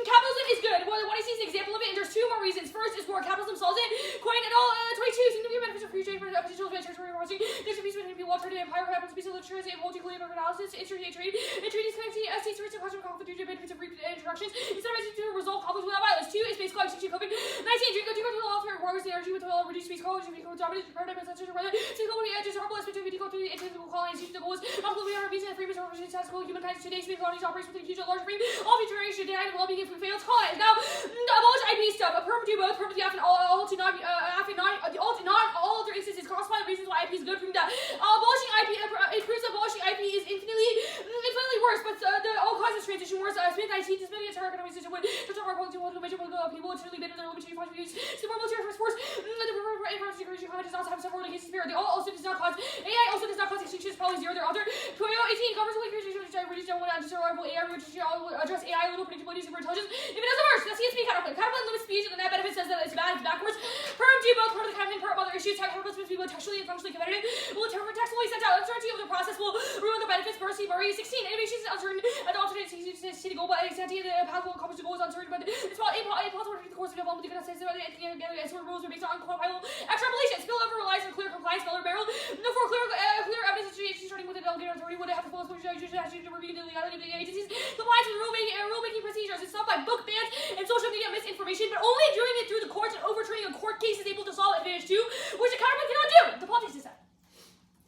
capitalism is good. What I see is an example of it, and there's 2 more reasons. First is where capitalism solves it. Coin et al. 22. Significant benefits of free trade for potential territory crossing. There's a piece of people alternative empire happens to be literature as a multi-collision analysis, inter-state trade, and treaties connecting states rights and cultural conflict due to benefits of introductions. Incentivizing to resolve conflicts without violence. 2 is space extinction COVID-19. Drink go to the law for requires the energy with the reduced space college and become dominant paradigm and such as rather. So go to just harmful aspect of video to the intensive colonization. The goal is absolutely our reason and free resources successful humankind today space colonies operates with a huge large frame. All future generations deny the well-being if we fail to colonize. Now, abolish IP stuff. A perm do both. Perm to the F and all to not all other instances. Corresponding reasons why IP is good. From that, abolishing IP improves abolishing IP is infinitely worse, but all causes transition worse. Smith 19 to Smith entire economic system with such a political people internally been in their limited contributions. Support military force. The information security comment does not have several cases spirit. They also does not cause AI also does not cause extinction. It's probably zero. There are other 18 covers the creation which I really don't want to undesirable AI which address AI little predictability super intelligence. If it doesn't work, that's CSP counterplay. Counterplay limits speech and the net benefit says that it's bad, it's backwards. Perm G both part of the campaign, part of other issues. Counterplay must be both textually and functionally competitive. Will interpret textually sent out. Uncertainty of the process will ruin the benefits. Mercy, Murray 16. Innovation is uncertain. An alternate city goal, but exactly the path will accomplish the goal is uncertain. But it's about a possible the course of development. You cannot say that anything sort of rules are based on unqualifiable extrapolation. Spillover relies on clear compliance, Miller barrel. No for clear evidence starting with the delegated authority would have to follow social to review the legality of the agencies. Compliance with rulemaking procedures. It's not by book bans and social media misinformation, but only doing it through the courts and overturning a court case is able to solve advantage 2, which the counterplay cannot do. The politics is that.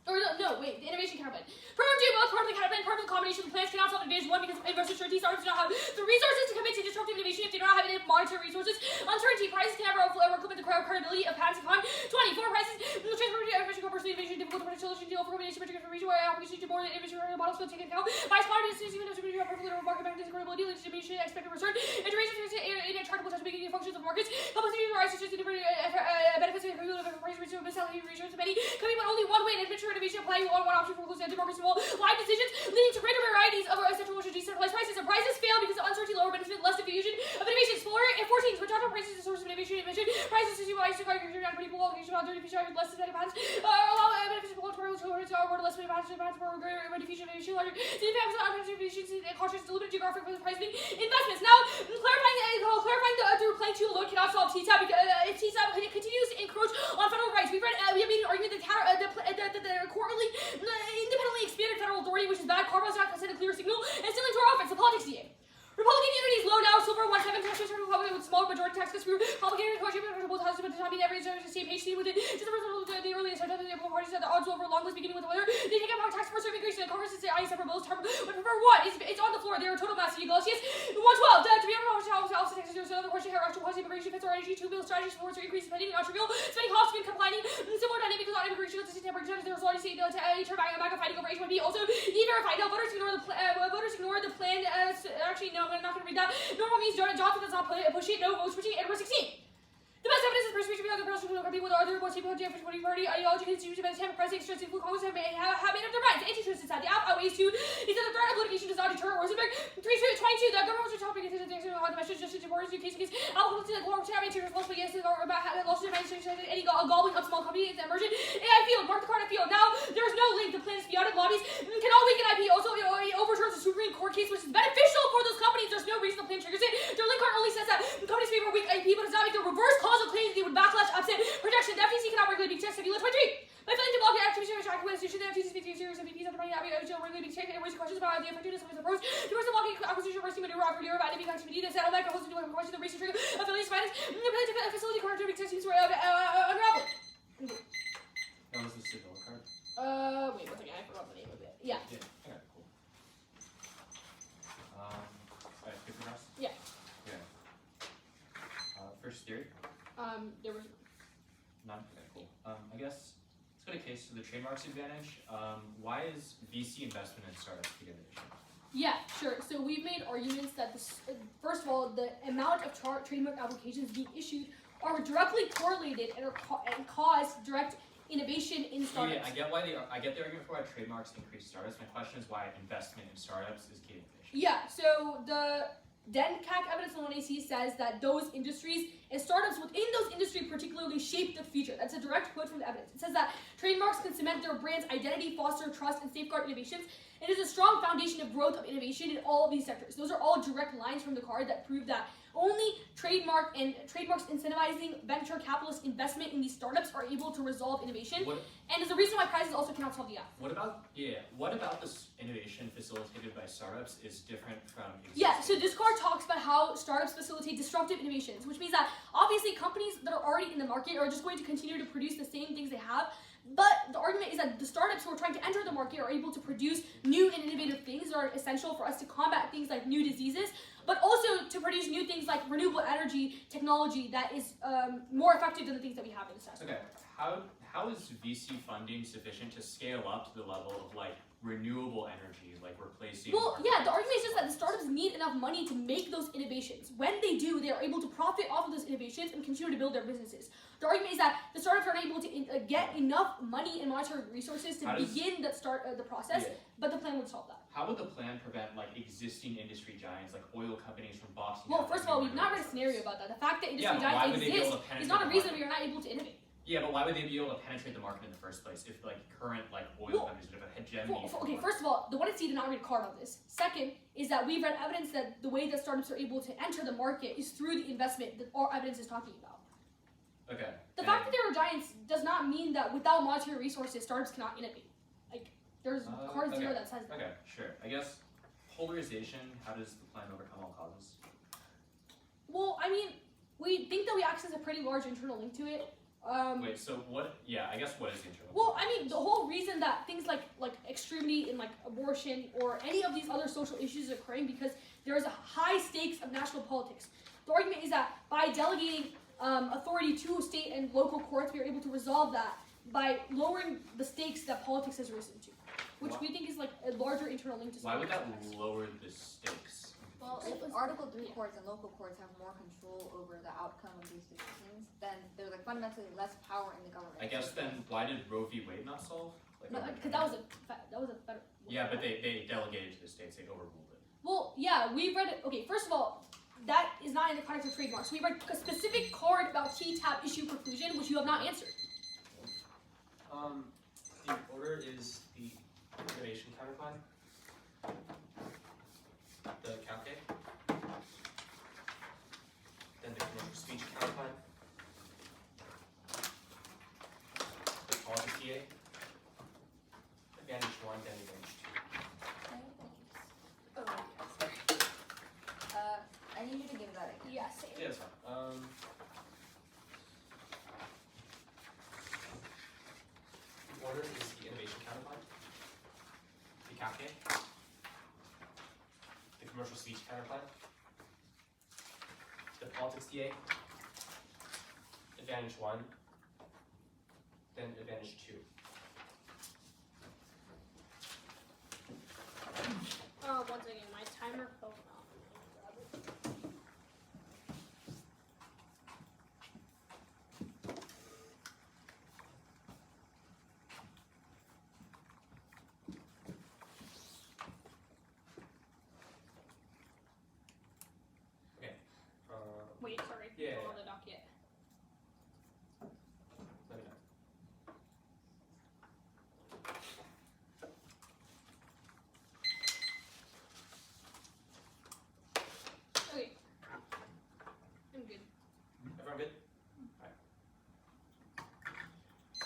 Or no, wait, the innovation counterplay. Perm do both part of the counterplay, part of the combination of plans cannot solve advantage 1 because investor certainty startups do not have the resources to commit to disruptive innovation if they do not have enough monetary resources. Uncertainty prices can never recommend the credibility of patents upon 24 prices. The transformation of commercial innovation difficult to predict solution deal for combination of information where application to more than innovation models will take into account. By spotting this even if the perfectly market mechanism credibility leads to diminishing expected return. Integration in intractable touch making functions of markets. Publicity of the rights to different benefits of price research misaligned research many coming but only one way and adventure innovation applying one option for close democracy will live decisions leading to greater varieties of central decentralized prices. And prices fail because of uncertainty, lower benefit, less diffusion of innovation. Explorer and 14. When total prices is a source of innovation, prices is used to calculate pretty people allocation about 30% less than patents. Allow benefits to political towards our less than patents for greater diffusion of innovation. Larger significant unpredictable efficiency and cautions to limit geographic pricing investments. Now, clarifying the playing tool alone cannot solve TTAP because if TTAP continues to encroach on federal rights. We have made an argument that the courtly independently expanded federal authority, which is bad. Carval's not send a clear signal, and still into our offense. The politics DA. Republican unity is low now. Silver 1-7 tax rates for Republican with small majority tax cuts. Republican coalition for both houses, but does not mean every is the same page with it. Just the result of the earliest. I don't think the parties that the odds over long list beginning with the winner. They take out tax force immigration and Congress and say I separate both term would prefer one. It's on the floor. They are total mass Galatians. 112. To be able to also Texas, there's another question here. Actual policy immigration fits our energy. Two bill strategies for increase spending not trivial. Spending costs been complaining. Similar dynamic with immigration with the temperature. There's already seen the turn back fighting over H1B. Also, e-verified. Now voters ignore the plan. Actually, no, I'm not going to read that. Normal means Johnson does not push it. No vote switching. And we're 16. The best evidence is persecution beyond the personal company with other most people for party ideology institution by the time of president extractive Congress have made up their minds. Anti-truth society outweighs two. He said the threat of litigation does not deter Rosenberg. 322. The government was topic is on the message just to borders in case I'll to the global chairman to responsible yes or about losses of administration any gobbling up small companies is emergent. AI field, mark the card field. Now there is no link. The plan is chaotic lobbies can all weaken IP. Also it overturns the Supreme Court case, which is beneficial for those companies. There's no reason the plan triggers it. Their link card only says that companies favor weak IP, but does not make the reverse causal claims they would backlash upset protection. The FTC cannot regulate big tech. If you look 23. By failing to block the activation of tracking with institution, the FTC speaks to serious MVPs after money regulate big tech and raising questions about the effectiveness of its approach. The first blocking acquisition of maneuver offered Europe at activity. The settlement hosted to question the research affiliates finance. The ability to facility card to big tech seems to unravel. That was the Seville card. Wait, one second. I forgot the name of it. Yeah. Yeah. Okay. Cool. Alright, good for us. Yeah. Yeah. First theory. There was. None. Okay. Cool. I guess let's go to case to the trademarks advantage. Why is VC investment in startups key to innovation? Yeah, sure. So we've made arguments that first of all, the amount of trademark applications being issued are directly correlated and cause direct innovation in startups. Yeah, I get the argument for why trademarks increase startups. My question is why investment in startups is key to innovation. Yeah. So the DENCAC evidence on 1AC says that those industries and startups within those industries particularly shape the future. That's a direct quote from the evidence. It says that trademarks can cement their brand's identity, foster trust, and safeguard innovations. It is a strong foundation of growth of innovation in all of these sectors. Those are all direct lines from the card that prove that only trademarks incentivizing venture capitalist investment in these startups are able to resolve innovation. And is the reason why prizes also cannot solve the app. What about this innovation facilitated by startups is different from existing? Yeah, so this card talks about how startups facilitate disruptive innovations, which means that obviously companies that are already in the market are just going to continue to produce the same things they have. But the argument is that the startups who are trying to enter the market are able to produce new and innovative things that are essential for us to combat things like new diseases, but also to produce new things like renewable energy technology that is more effective than the things that we have in the sector. Okay, how is VC funding sufficient to scale up to the level of like renewable energy, like replacing? Well, yeah, the argument is just that the startups need enough money to make those innovations. When they do, they are able to profit off of those innovations and continue to build their businesses. The argument is that the startups are not able to get enough money and monetary resources to begin the process, but the plan would solve that. How would the plan prevent like existing industry giants, like oil companies, from boxing? Well, first of all, we've not read a scenario about that. The fact that industry giants exist is not a reason we are not able to innovate. Yeah, but why would they be able to penetrate the market in the first place if like current like oil companies would have a hegemony? Okay, first of all, the 1C did not read a card on this. Second is that we've read evidence that the way that startups are able to enter the market is through the investment that our evidence is talking about. Okay. The fact that there are giants does not mean that without monetary resources, startups cannot innovate. Like, there's card zero that says that. Okay, sure. I guess polarization, how does the plan overcome all causes? Well, I mean, we think that we access a pretty large internal link to it. Wait, so what? Yeah, I guess what is the internal? Well, I mean, the whole reason that things like extremity in like abortion or any of these other social issues is occurring because there is a high stakes of national politics. The argument is that by delegating authority to state and local courts, we are able to resolve that by lowering the stakes that politics has risen to, which we think is like a larger internal link to. Why would that lower the stakes? Well, if Article 3 courts and local courts have more control over the outcome of these decisions, then there's like fundamentally less power in the government. I guess then why did Roe v. Wade not solve? No, because that was a better. Yeah, but they delegated to the states. They overruled it. Well, yeah, we read it. Okay, first of all, that is not in the context of trademarks. We read a specific card about TTAP issue preclusion, which you have not answered. The order is the innovation counterclaim, the CalCA, then the commercial speech counterclaim, the policy TA, advantage 1, then advantage 2. Oh, sorry. I need you to give that again. Yeah, same. Yeah, that's fine. corner is the innovation counterpart, the CAFK, the commercial speech counterpart, the politics TA, advantage 1, then advantage 2. Oh, one second, my timer fell off. Wait, sorry. Yeah, Not on yeah. the dock yet. Let me know. Okay. I'm good. Everyone good?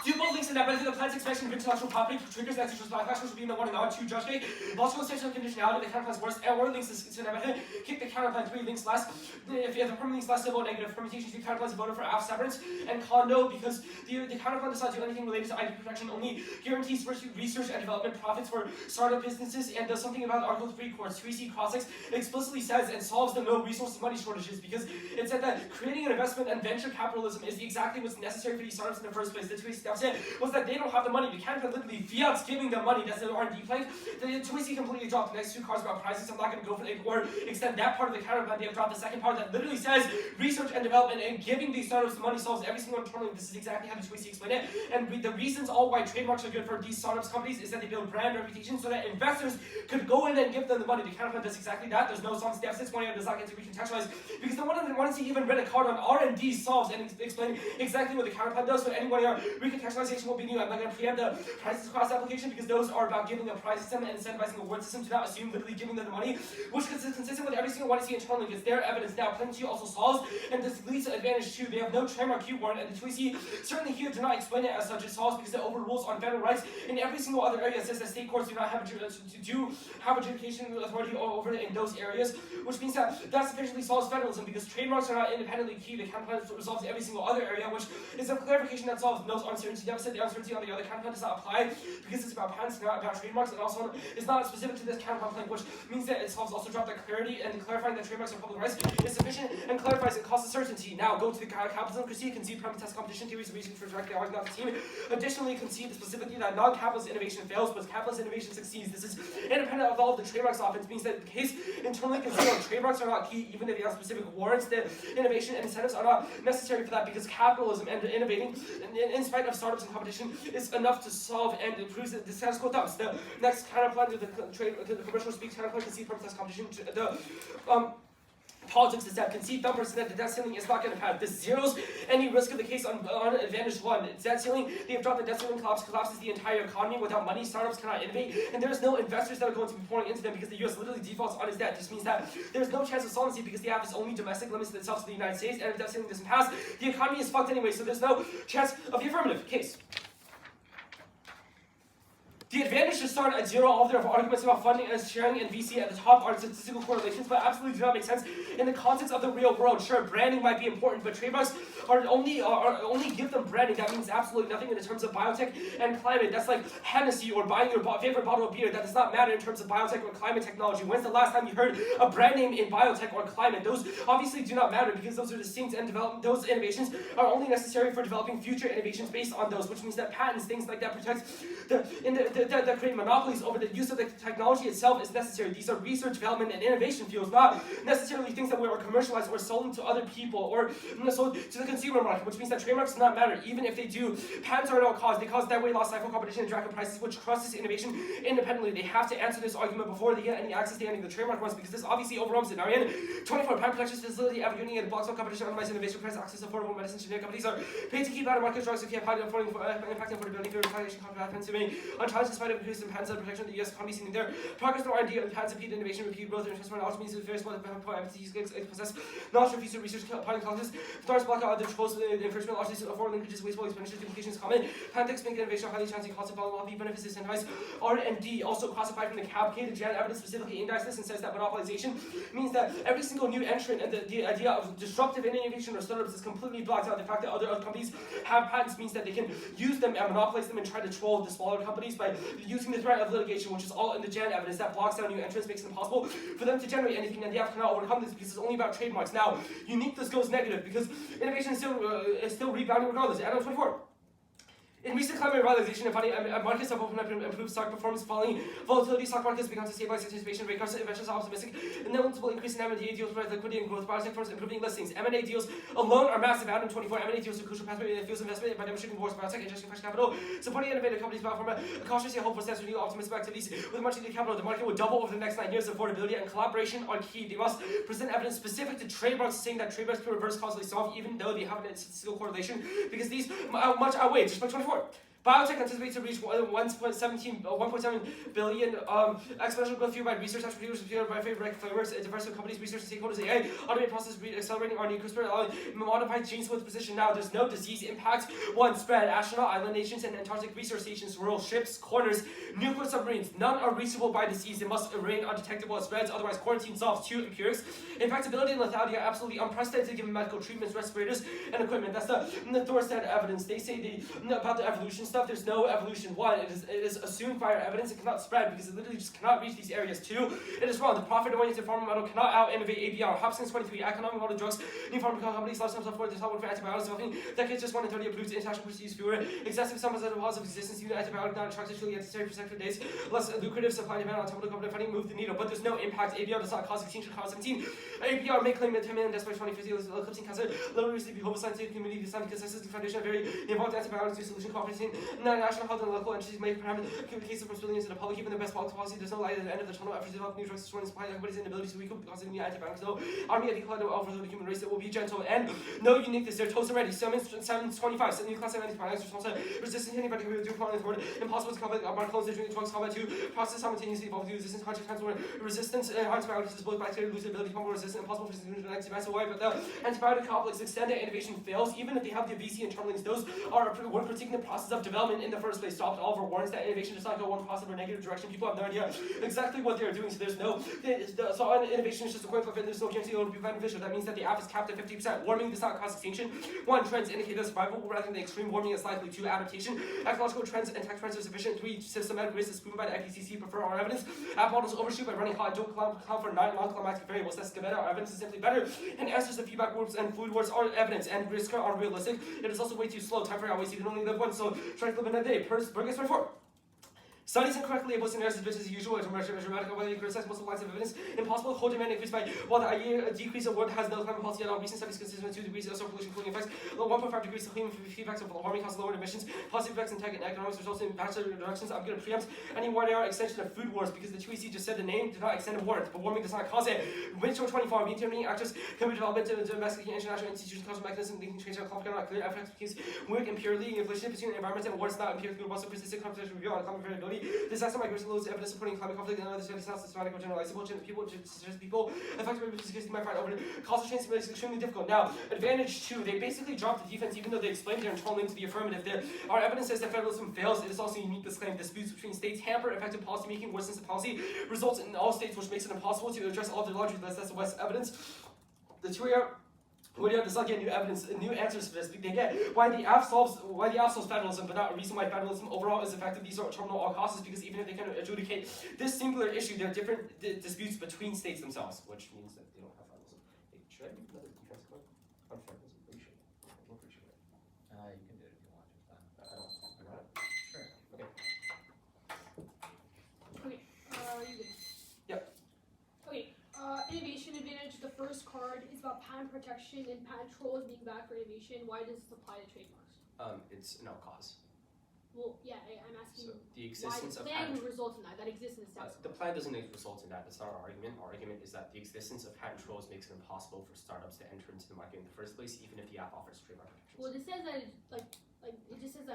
Do both links in that benefit the plan's expansion of intellectual property triggers the execution of backlash, which would be in the 1 and the 2 judge date. Logical extension of conditionality, the counterplan's worst, or links to that benefit. Kick the counterplan 3 links less. If the permanent links less, civil negative. Permutations, the counterplan's voted for AF severance. And con no, because the counterplan decides to do anything related to IP protection only, guarantees research and development profits for startup businesses, and does something about Article 3 courts. 3C Cross-Ex explicitly says and solves the no resource money shortages, because it said that creating an investment and venture capitalism is exactly what's necessary for these startups in the first place. The 2AC deficit was that they don't have the money. The counterplan literally fiat's giving them money. That's the R&D plank. The 2AC completely dropped the next 2 cards about prices. I'm not going to go for it or extend that part of the counterplan. They have dropped the second part that literally says research and development and giving these startups the money solves every single internal. This is exactly how the 2AC explained it. And the reasons all why trademarks are good for these startups companies is that they build brand reputation so that investors could go in and give them the money. The counterplan does exactly that. There's no solvency deficits. One does not get to recontextualize because the one wanted to even read a card on R&D solves and explain exactly what the counterplan does. So anyone here, recontextualization will be new. I'm not going to preempt the prices cross application because those are about giving a price system and incentivizing a word system. Do not assume literally giving them the money, which is consistent with every single one you see internally. It's their evidence now. Plan 2 also solves, and this leads to advantage 2. They have no trademark Q warrant, and the 2AC certainly here do not explain it as such. It solves because it overrules on federal rights. In every single other area, it says that state courts do not have adjudication authority over it in those areas, which means that sufficiently solves federalism because trademarks are not independently key. The counterplan resolves every single other area, which is a clarification that solves no uncertainty deficit. The uncertainty on the other counterplan does not apply because it's about patents, not about trademarks, and also is not specific to this counterplan plank, which means that it solves also drop that clarity and clarifying that trademarks are public rights is sufficient and clarifies and causes certainty. Now go to the capitalism critique, concede premise test competition theories of reason for directly arguing not the team. Additionally, concede specifically that non-capitalist innovation fails, but capitalist innovation succeeds. This is independent of all of the trademarks offense, means that the case internally concealed trademarks are not key, even if they have specific warrants. The innovation and incentives are not necessary for that because capitalism and innovating, in spite of startups and competition, is enough to solve and improves the status quo thumbs. The next counterplan to the commercial speech counterplan concede premise test competition. Politics is that concede numbers that the debt ceiling is not going to pass. This zeros any risk of the case on advantage 1. Debt ceiling, they have dropped the debt ceiling collapses the entire economy. Without money, startups cannot innovate, and there's no investors that are going to be pouring into them because the US literally defaults on its debt. This means that there's no chance of solvency because they have its only domestic limits itself to the United States, and if debt ceiling doesn't pass, the economy is fucked anyway, so there's no chance of the affirmative case. The advantage to start at 0, all of their arguments about funding and sharing and VC at the top are statistical correlations, but absolutely do not make sense in the context of the real world. Sure, branding might be important, but trademarks are only give them branding. That means absolutely nothing in terms of biotech and climate. That's like Hennessy or buying your favorite bottle of beer. That does not matter in terms of biotech or climate technology. When's the last time you heard a brand name in biotech or climate? Those obviously do not matter because those are distinct and those innovations are only necessary for developing future innovations based on those, which means that patents, things like that, protect that create monopolies over the use of the technology itself is necessary. These are research, development, and innovation fields, not necessarily things that were commercialized or sold to other people or sold to the consumer market, which means that trademarks do not matter. Even if they do, patents are no cause. They cause that way loss, stifle competition, and drag prices, which crushes innovation independently. They have to answer this argument before they get any access to any of the trademark ones because this obviously overwhelms it. Ariane, 24 patent protection facility, Avenue, and blocks of competition, otherwise innovation, price, access, affordable medicine, generic companies are paid to keep out of market drugs who can't find affording impacting affordability, fair retaliation, competition, unchallenged despite of increase in patents and protection of the U.S. economy seen there. Progress through R&D and patents impede innovation, repeat growth, and investment knowledge means various point entities possess knowledge for future research, pilot colleges, stars block out other controls the infringement largely for linkages, wasteful expenditures, duplications common. Patent text make innovation highly challenging, cost of lobby benefits disincentivized. R&D also classified from the cavalcade. The Jan evidence specifically indexed this and says that monopolization means that every single new entrant and the idea of disruptive innovation or startups is completely blocked out. The fact that other companies have patents means that they can use them and monopolize them and try to troll the smaller companies by using the threat of litigation, which is all in the Jan evidence that blocks down new entrants, makes it impossible for them to generate anything, and the app cannot overcome this because it's only about trademarks. Now, uniqueness goes negative because innovation is still rebounding regardless. Add-on 24. In recent climate realization and funding, markets have opened up and improved stock performance, falling volatility. Stock markets began to stabilize anticipation rate cards. Investors are optimistic. The notable increase in M&A deals provide liquidity and growth. Biotech firms improving listings. M&A deals alone are massive. Add-on 24. M&A deals are a crucial pathway that fuels investment by demonstrating wars biotech, ingesting fresh capital, supporting innovative companies, biopharma, cautiously hopeful steps for new optimistic activities. With much needed capital, the market will double over the next 9 years. Affordability and collaboration are key. They must present evidence specific to trademarks, saying that trademarks can reverse causally solve, even though they have a statistical correlation, because these much outweigh just by 24. Biotech anticipates to reach 1.7 billion exponential growth fueled by research attributes, fueled by favorite frameworks, diverse companies, research stakeholders, AI, automated process, accelerating RNA, CRISPR, allowing modified genes with precision. Now, there's no disease impact. One, spread, astronaut, island nations, and Antarctic research stations, rural ships, corners, nuclear submarines. None are reachable by disease. They must remain undetectable as spreads, otherwise quarantine solves. Two, empirics. Infectability and lethality are absolutely unprecedented given medical treatments, respirators, and equipment. That's the Thorstead evidence. They say about the evolution stuff. There's no evolution. One, it is assumed by our evidence. It cannot spread because it literally just cannot reach these areas. Two, it is wrong. The profit-oriented pharma model cannot out-innovate ABR. Hopkins 23, economic model drugs, new pharmaceutical companies, large sums of for the top one for antibiotics, developing decades just 1 in 30 approved, international procedures fewer, excessive sums of positive existence, unit antibiotic not attractive, necessary for sector days, less lucrative supply and demand on top of the company fighting move the needle, but there's no impact. ABR does not cause extinction, cause 17. ABR may claim that 10 million deaths by 2050, eclipsing cancer, low risk of global scientific community, the scientific consensus, the foundation of very involved antibiotics solution cooperating, national health and local entities may perhaps cases from billions in the public, even the best policy. There's no light at the end of the tunnel. Efforts to develop new drugs, destroying supply, everybody's inability to recoup because of new antibiotics. No army of equal offer the human race that will be gentle and no uniqueness. They're toast already. 725. New class of antibiotics resistant to antibiotic do chronic word. Impossible to combat monoclonals that drink drugs combat 2. Process simultaneously evolve to resistance hundred times more. Resistance antibiotics is both bacterial lose ability to resistant. Impossible for genetic massive wide, but the antibiotic complex extended innovation fails, even if they have the VC and terminals. Those are we're critiquing the process of development in the first place. Stopped all of our warrants that innovation does not go one positive or negative direction. People have no idea exactly what they're doing, so there's no so innovation is just a coin flip and there's no guarantee it will be beneficial. That means that the app is capped at 50%. Warming does not cause extinction. One, trends indicate that survival rather than extreme warming is likely. Two, adaptation. Ecological trends and tech trends are sufficient. Three, systematic risk is proven by the IPCC. Prefer our evidence. App models overshoot by running hot. Don't account for non-climatic variables. That's better. Our evidence is simply better. And answers to feedback loops and food wars are evidence and risk are unrealistic. It is also way too slow. Time for always. You can only live once, so try to live in a day. Burgess 24. Studies incorrectly label scenarios as usual as dramatic whether you criticize multiple lines of evidence. Impossible to hold demand increase by while the year decrease of world has no climate policy at all. Recent studies consistent with 2 degrees of solar pollution cooling effects. 1.5 degrees of clean feedbacks of warming causes lower emissions. Positive effects in tech and economics results in bachelor directions. I'm going to preempt any warning extension of food wars because the 2EC just said the name did not extend a warrant, but warming does not cause it. Winter 24, intervening actors can be development to domestic international institutions causal mechanism linking change and complicated clear effects because weak impurely inflation between environment and warrants not empirical robust persistent competition review on climate variability. Disaster migration loads evidence supporting climate conflict and other studies not systematic or generalizable. People effectively because might find over causal chain simulation is extremely difficult. Now, advantage 2, they basically dropped the defense even though they explained their internal link to the affirmative. Our evidence says that federalism fails. It is also unique this claim. Disputes between states hamper effective policy making, worsens the policy, results in all states, which makes it impossible to address all of the laundry list. That's the West evidence. The 2 does not get new evidence, new answers for this. They get why the app solves federalism, but not a reason why federalism overall is effective. These are terminal all causes because even if they can adjudicate this singular issue, there are different disputes between states themselves, which means that they don't have federalism. Hey, should I make another defense claim on federalism? Are you sure? I'm pretty sure. You can do it if you want to. I don't. Sure. Okay. Okay, you good? Yep. Okay, innovation advantage. The first card is about patent protection and patent trolls being bad for innovation. Why does this apply to trademarks? It's no cause. Well, yeah, I'm asking So the why existence the of plan patent would result in that. That exists in the steps. the plan doesn't result in that. That's not our argument. Our argument is that the existence of patent trolls makes it impossible for startups to enter into the market in the first place, even if the app offers trademark protections. Well, it says that it just says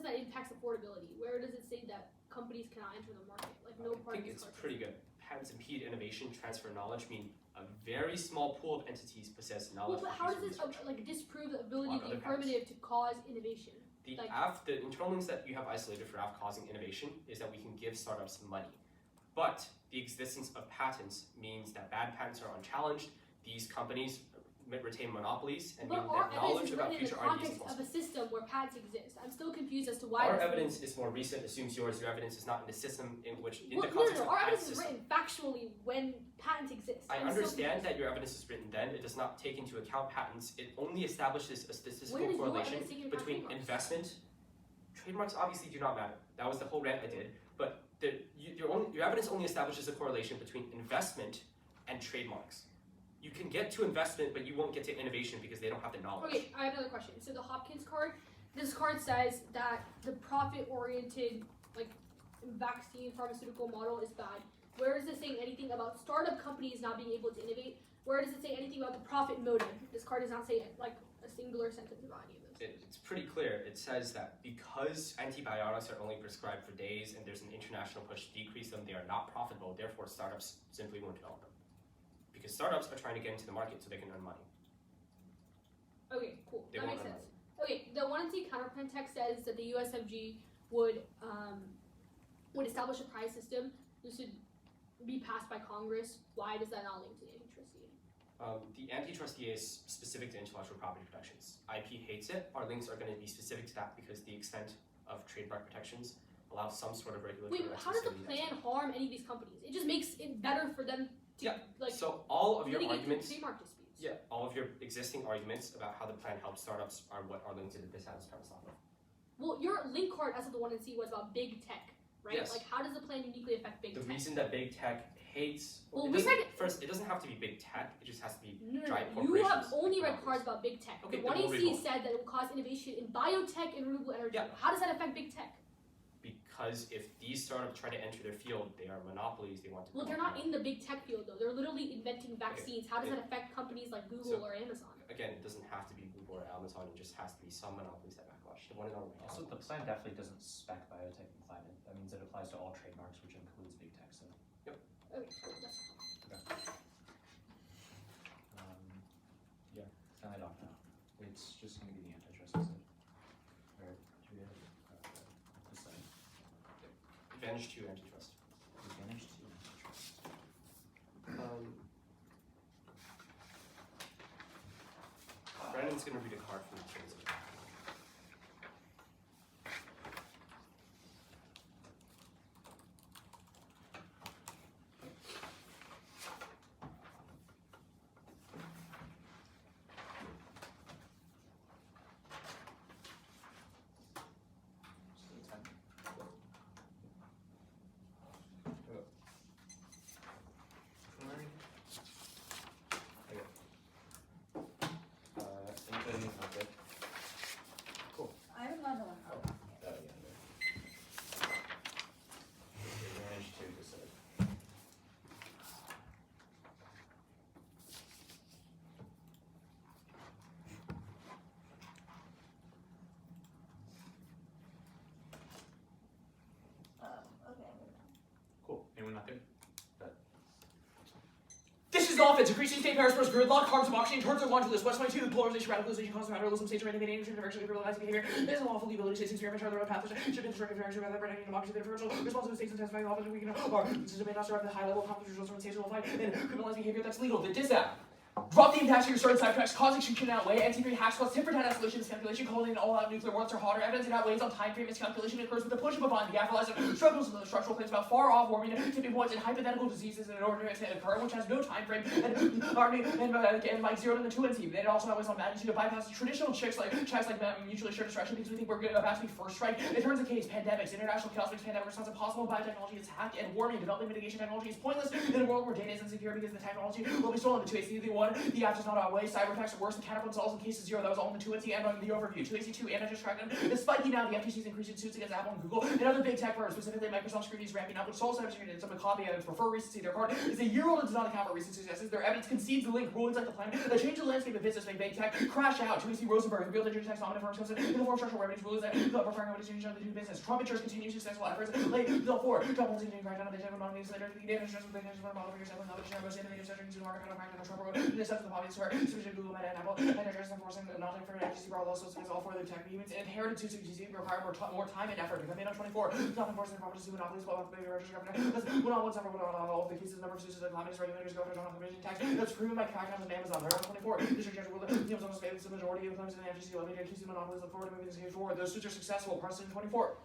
that it impacts affordability. Where does it say that companies cannot enter the market? Like no I part of think this it's card. pretty good. Patents impede innovation, transfer knowledge, mean A very small pool of entities possess Well, knowledge. but for how does future this research. like disprove the ability of the Other patents. affirmative to cause innovation? The internal links that you have isolated for causing innovation is that we can give startups money. But the existence of patents means that bad patents are unchallenged. These companies retain monopolies and But mean our that knowledge evidence is about written in the future R&D is context of impossible. a system where patents exist. I'm still confused as to why. Our this evidence is more recent, assumes yours. Your evidence is not in the system in which, in Well, the context of Our a patent evidence is system. written factually when patents exist. I I'm so understand confused. that your evidence is written then. It does not take into account patents. It only establishes a statistical Where does your correlation evidence take into account between trademarks? investment. Trademarks obviously do not matter. That was the whole rant I did. But your evidence only establishes a correlation between investment and trademarks. You can get to investment, but you won't get to innovation because they don't have the knowledge. Okay, I have another question. So the Hopkins card, this card says that the profit-oriented, like, vaccine pharmaceutical model is bad. Where does it say anything about startup companies not being able to innovate? Where does it say anything about the profit motive? This card does not say like a singular sentence about any of those. It's pretty clear. It says that because antibiotics are only prescribed for days and there's an international push to decrease them, they are not profitable. Therefore, startups simply won't develop them. Because startups are trying to get into the market so they can earn money. Okay, cool. They That won't makes earn sense. Okay, the 1C counterprint text says that the USFG would establish a prize system. This would be passed by Congress. Why does that not link to the antitrust DA? The antitrust DA is specific to intellectual property protections. IP hates it. Our links are going to be specific to that because the extent of trademark protections allows some sort of regulatory Wait, how does the exclusivity. plan harm any of these companies? It just makes it better for them to like So all of your litigate through arguments, trademark disputes. all of your existing arguments about how the plan helps startups are what are linked to the dishonest premise off of. Well, your link card as of the 1C was about big tech, right? Yes. Like, how does the plan uniquely affect big The tech? reason that big tech hates Well, it we doesn't- read- first, it doesn't have to be big tech. It just has to be No, giant you have corporations only and read monopolies. cards about big tech. Okay, The then we'll read 1AC both. said that it will cause innovation in biotech and renewable energy. Yeah. How does that affect big tech? Because if these startups try to enter their field, they are monopolies. They want to. Well, they're not in the big tech field though. They're literally inventing vaccines. How does that affect companies like Google So- or Amazon? Again, it doesn't have to be Google or Amazon. It just has to be some monopolies that backlash. The one and only. Also, the plan definitely doesn't spec biotech and climate. That means it applies to all trademarks, which includes big tech. So, Okay, cool. That's yeah, sign it off now. It's just going to be the antitrust, is it? Or do we have this side? Advantage to antitrust. Advantage to antitrust. Brandon's gonna read a card from the Peninsula. Anything not good? I haven't gotten one. Oh, yeah. Advantage to decide. Okay. Cool. Anyone not there? This is the offense. Increasing state powers versus gridlock, harms democracy, and turns our to this. West 22, polarization, radicalization, causes materialism, states remaining in direction of liberalizing behavior. This is lawful ability states experiment, the road path, should be destructive direction rather than protecting democracy, the differential response to the states and testifying the opposite we can or this may not survive the high level of conflict results from states will fight and criminalize behavior that's legal. The DISAP. Drop the impact of your certain side tracks, causing should outweigh. NT3 hacks cause 10 for 10 escalation, miscalculation, calling in all-out nuclear wars are hotter. Evidence it outweighs on time frame miscalculation occurs with the push of a bond. The afterlife struggles with the structural claims about far off warming, tipping points, and hypothetical diseases in order to occur, which has no time frame, and like 0 to the 2 NT. Then it also outweighs on magnitude of bypass traditional checks like mutually assured destruction because we think we're about to be first strike. It turns the case pandemics, international chaos makes pandemic response impossible. Biotechnology is hacked and warming. Developing mitigation technology is pointless in a world where data is insecure because the technology will be stolen. The 2 AC, the 1 2021, the app does not outweigh cyber attacks are worse than counterfeit assaults in cases 0. That was all in the 2AC and on the overview. 2AC2 antitrust crackdown is spiking now. The FTC is increasing suits against Apple and Google and other big tech firms, specifically Microsoft scrutiny is ramping up, which solves cybersecurity and some of the copy evidence prefer recency. Their card is a year-old and does not account for recent successes. Their evidence concedes the link. Rulings like the plan that change the landscape of business make big tech crash out. 2AC Rosenberg revealed that digital taxonomy firms comes in the form of structural revenues rules that preferring what is changing to do business. Trump ensures continued successful efforts. Late bill 4. Trump will continue crackdown on big tech and non-news later. The data stress with big tech model for yourself and knowledge share most innovative search engines market kind of crackdown on Trump. In the sense of the hobbies where especially Google, Meta, and Apple, and address enforcing not like for FTC broad laws, so it's all for the tech humans inherited to CCTV require more time and effort. Becoming on 24. Not enforcing properties to monopolies, while the registered government. One on one several all of the cases number of uses of communist regulators go after non-competition tax. That's proven by crackdowns on Amazon. They're on 24. District judge ruled that the Amazon space the majority of claims in the FTC levy to accuse the monopolies look forward to moving this case forward. Those suits are successful. Precedent 24.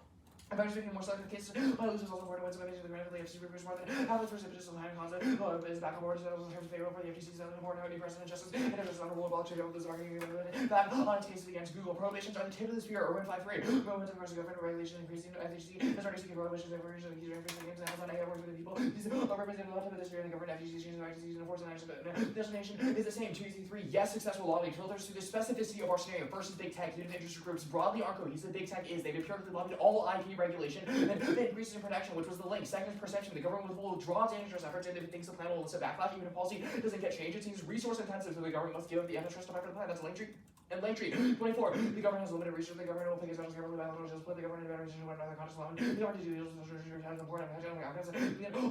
I'm actually speaking more selective cases. My losers also forward to win some advantage of the grant of the FTC group more than half its precipitous and high concept is back on board to settle in terms of favorable for the FTC settlement important how new precedent justice and there's under rule blockchain over this arguing back on its cases against Google. Prohibitions are the tip of the spear. Urban 5-3. Movement of government regulation increasing FTC has already seeking prohibitions and versions of the user increasing against Amazon. I work with the people. These are representing the left of the sphere and the government FTC changes the right to use and enforce an action. Destination is the same. 2AC3. Yes, successful lobbying filters through the specificity of our scenario versus big tech. Unit interest groups broadly aren't cohesive. Big tech is. They've empirically lobbied all IP regulation. The increases in protection, which was the link. Second is perception. The government will withdraw dangerous efforts and if it thinks the plan will elicit backlash, even if policy doesn't get changed. It seems resource intensive, so the government must give up the antitrust to fight for the plan. That's Linktree. And Linktree. 24. The government has limited resources. The government will pick its battles carefully by the just put the government in better position when another conscious law. The government to deal with has important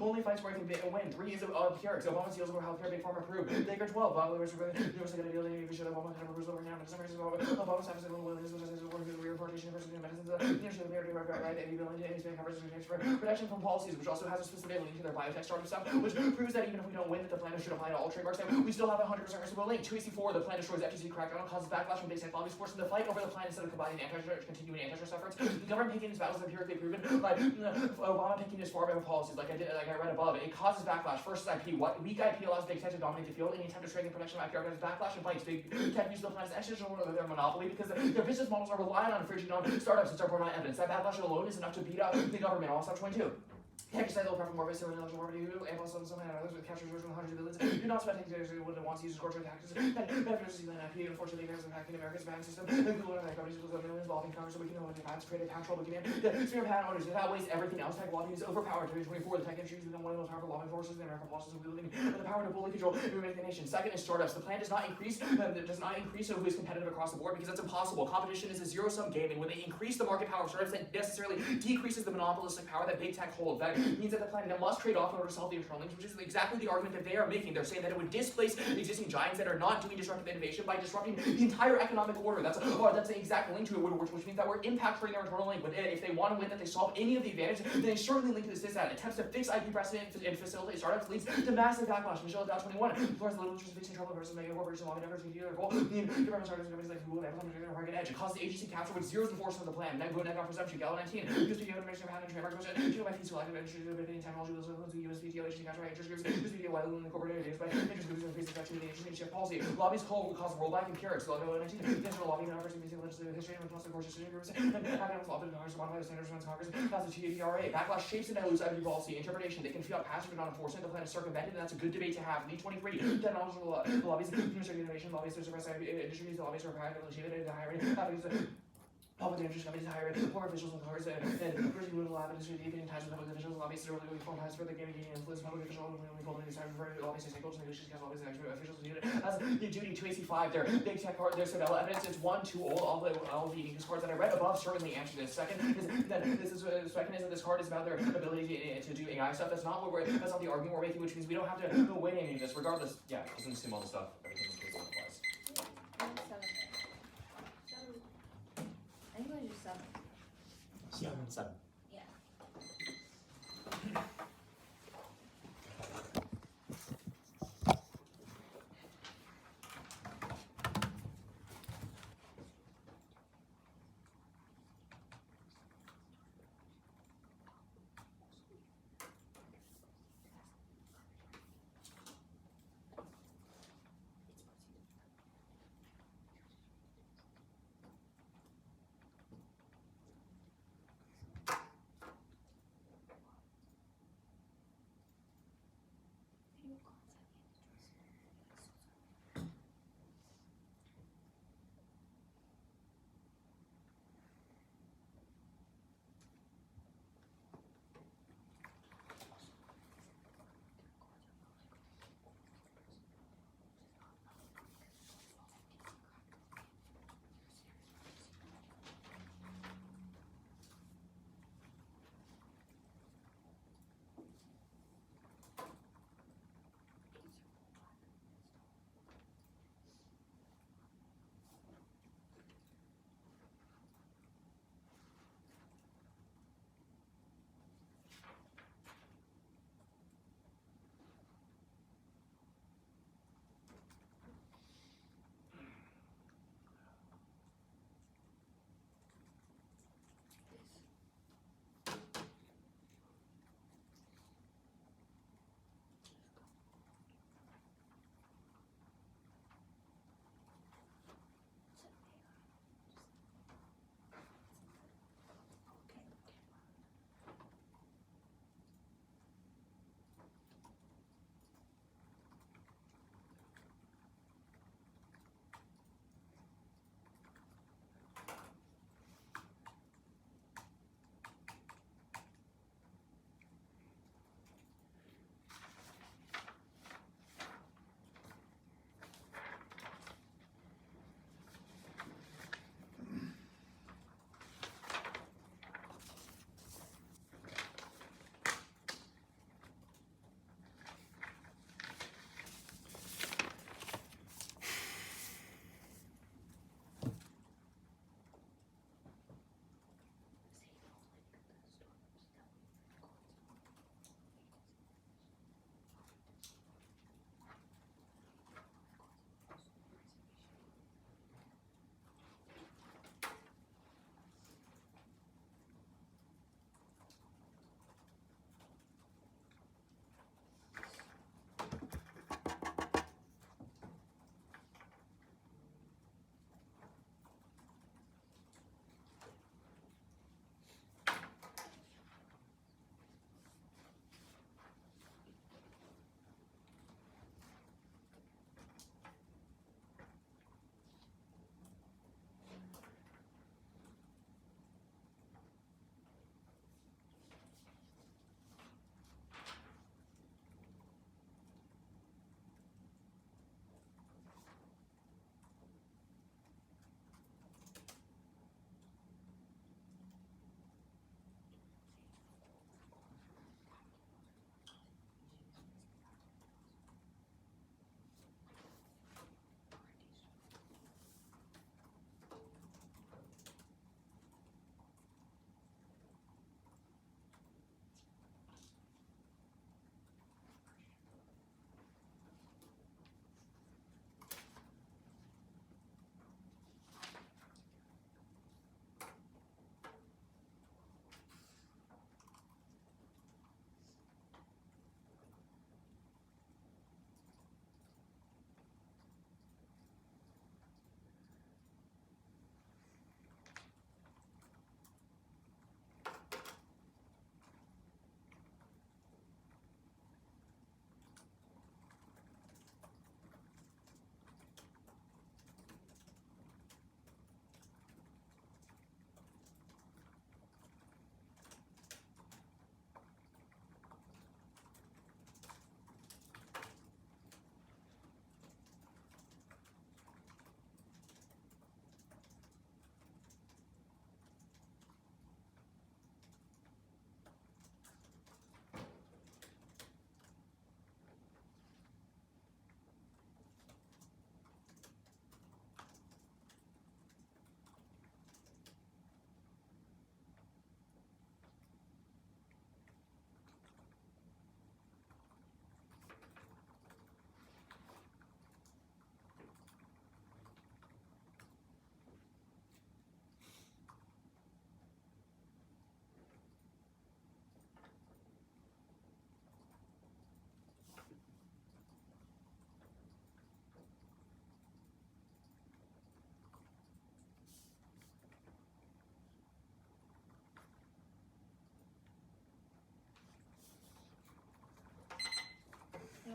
only fights where it can win. 3 is pure. So Obama seals over healthcare, big pharma approved. Baker 12. Obama was going to deal with the Obama kind of approves over now. But some reasons Obama staff is a little willingness, which is the reportation of medicines. Usually the mayor right and ability to expand coverage for protection from policies, which also has a specific link to their biotech startup stuff, which proves that even if we don't win, that the plan should apply to all trademarks. We still have a 100% reciprocal link. 2AC4. The plan destroys FTC crackdown, causes backlash from big tech lobbies, forcing the fight over the plan instead of combining continuing antitrust efforts. The government picking its battles is empirically proven by Obama picking his far better policies, like I read above. It causes backlash. First is IP. What weak IP allows big tech to dominate the field. Any attempt to strengthen protection of IP organizes backlash and fights. Big tech use the plan as extension of their monopoly because their business models are reliant on infringing on startups and not evidence. That backlash alone is enough to beat up the government. All stop 22. Tech is they'll profit more based on intellectual property, and also some others with captures version of hundreds of billions. You're not spending what it wants to use scorching taxes. And benefits using IP, unfortunately, because of hacking America's banking system. The Google and companies will have millions involving Congress, so we can know when the patents create a patent trouble again. The sphere of patent owners, that outweighs everything else. Tech lobbying is overpowered. 2024, the tech industry has become one of the most powerful lobbying forces in American politics, wielding the power to fully control and remake the nation. Second is startups. The plan does not increase so who is competitive across the board because that's impossible. Competition is a zero-sum game, and when they increase the market power of startups, that necessarily decreases the monopolistic power that big tech holds. That means that the plan must trade off in order to solve the internal links, which is exactly the argument that they are making. They're saying that it would displace existing giants that are not doing disruptive innovation by disrupting the entire economic order. That's the exact link to it, which means that we're impacting their internal link. But if they want to win, that they solve any of the advantages, then they certainly link to this ad. Attempts to fix IP precedent and facilitate startups leads to massive backlash. Michelle Dow 21. Florence little interest in fixing trouble versus mega corporations, lobbying efforts, and their goal. The government startups and companies like Google and Amazon are their target edge. It causes the agency capture with zeros enforcement of the plan. Then go net presumption. Gallo 19. Used to give information about patent and trademark question. My fees selective industry, technology, USB. Agency capture by interest groups, just media widely in the corporate areas by interest groups increase the effectivity of the interest shift policy. Lobbies cause rollback and carrots. So, 19, national lobbying efforts in legislative history and response to course decision groups and academics lobbied in Congress to modify the standards of Congress. That's the TAPRA. Backlash shapes and dilutes IP policy. Interpretation. They can feel passive but not enforcement. The plan is circumvented, and that's a good debate to have. Lead 23. Technological lobbies, administrative innovation lobbies to suppress industries. The lobbies are required to achieve it in the hiring. Public interest companies hire former officials in Congress and Virgin Moon Lab industry deepening ties with public officials, lobbyists are really form ties for the gaming influence public officials when we call them these times for lobbyists and stakeholders, negotiations, lobbyists and officials needed as the duty to AC5. Their big tech card, their Savella evidence is 1, 2 old. All the unique cards that I read above certainly answer this. Second is that this card is about their ability to do AI stuff. That's not that's not the argument we're making, which means we don't have to win any of this, regardless. Yeah, it doesn't assume all the stuff. Everything in case it applies. I think it was just 7. 7. Yeah.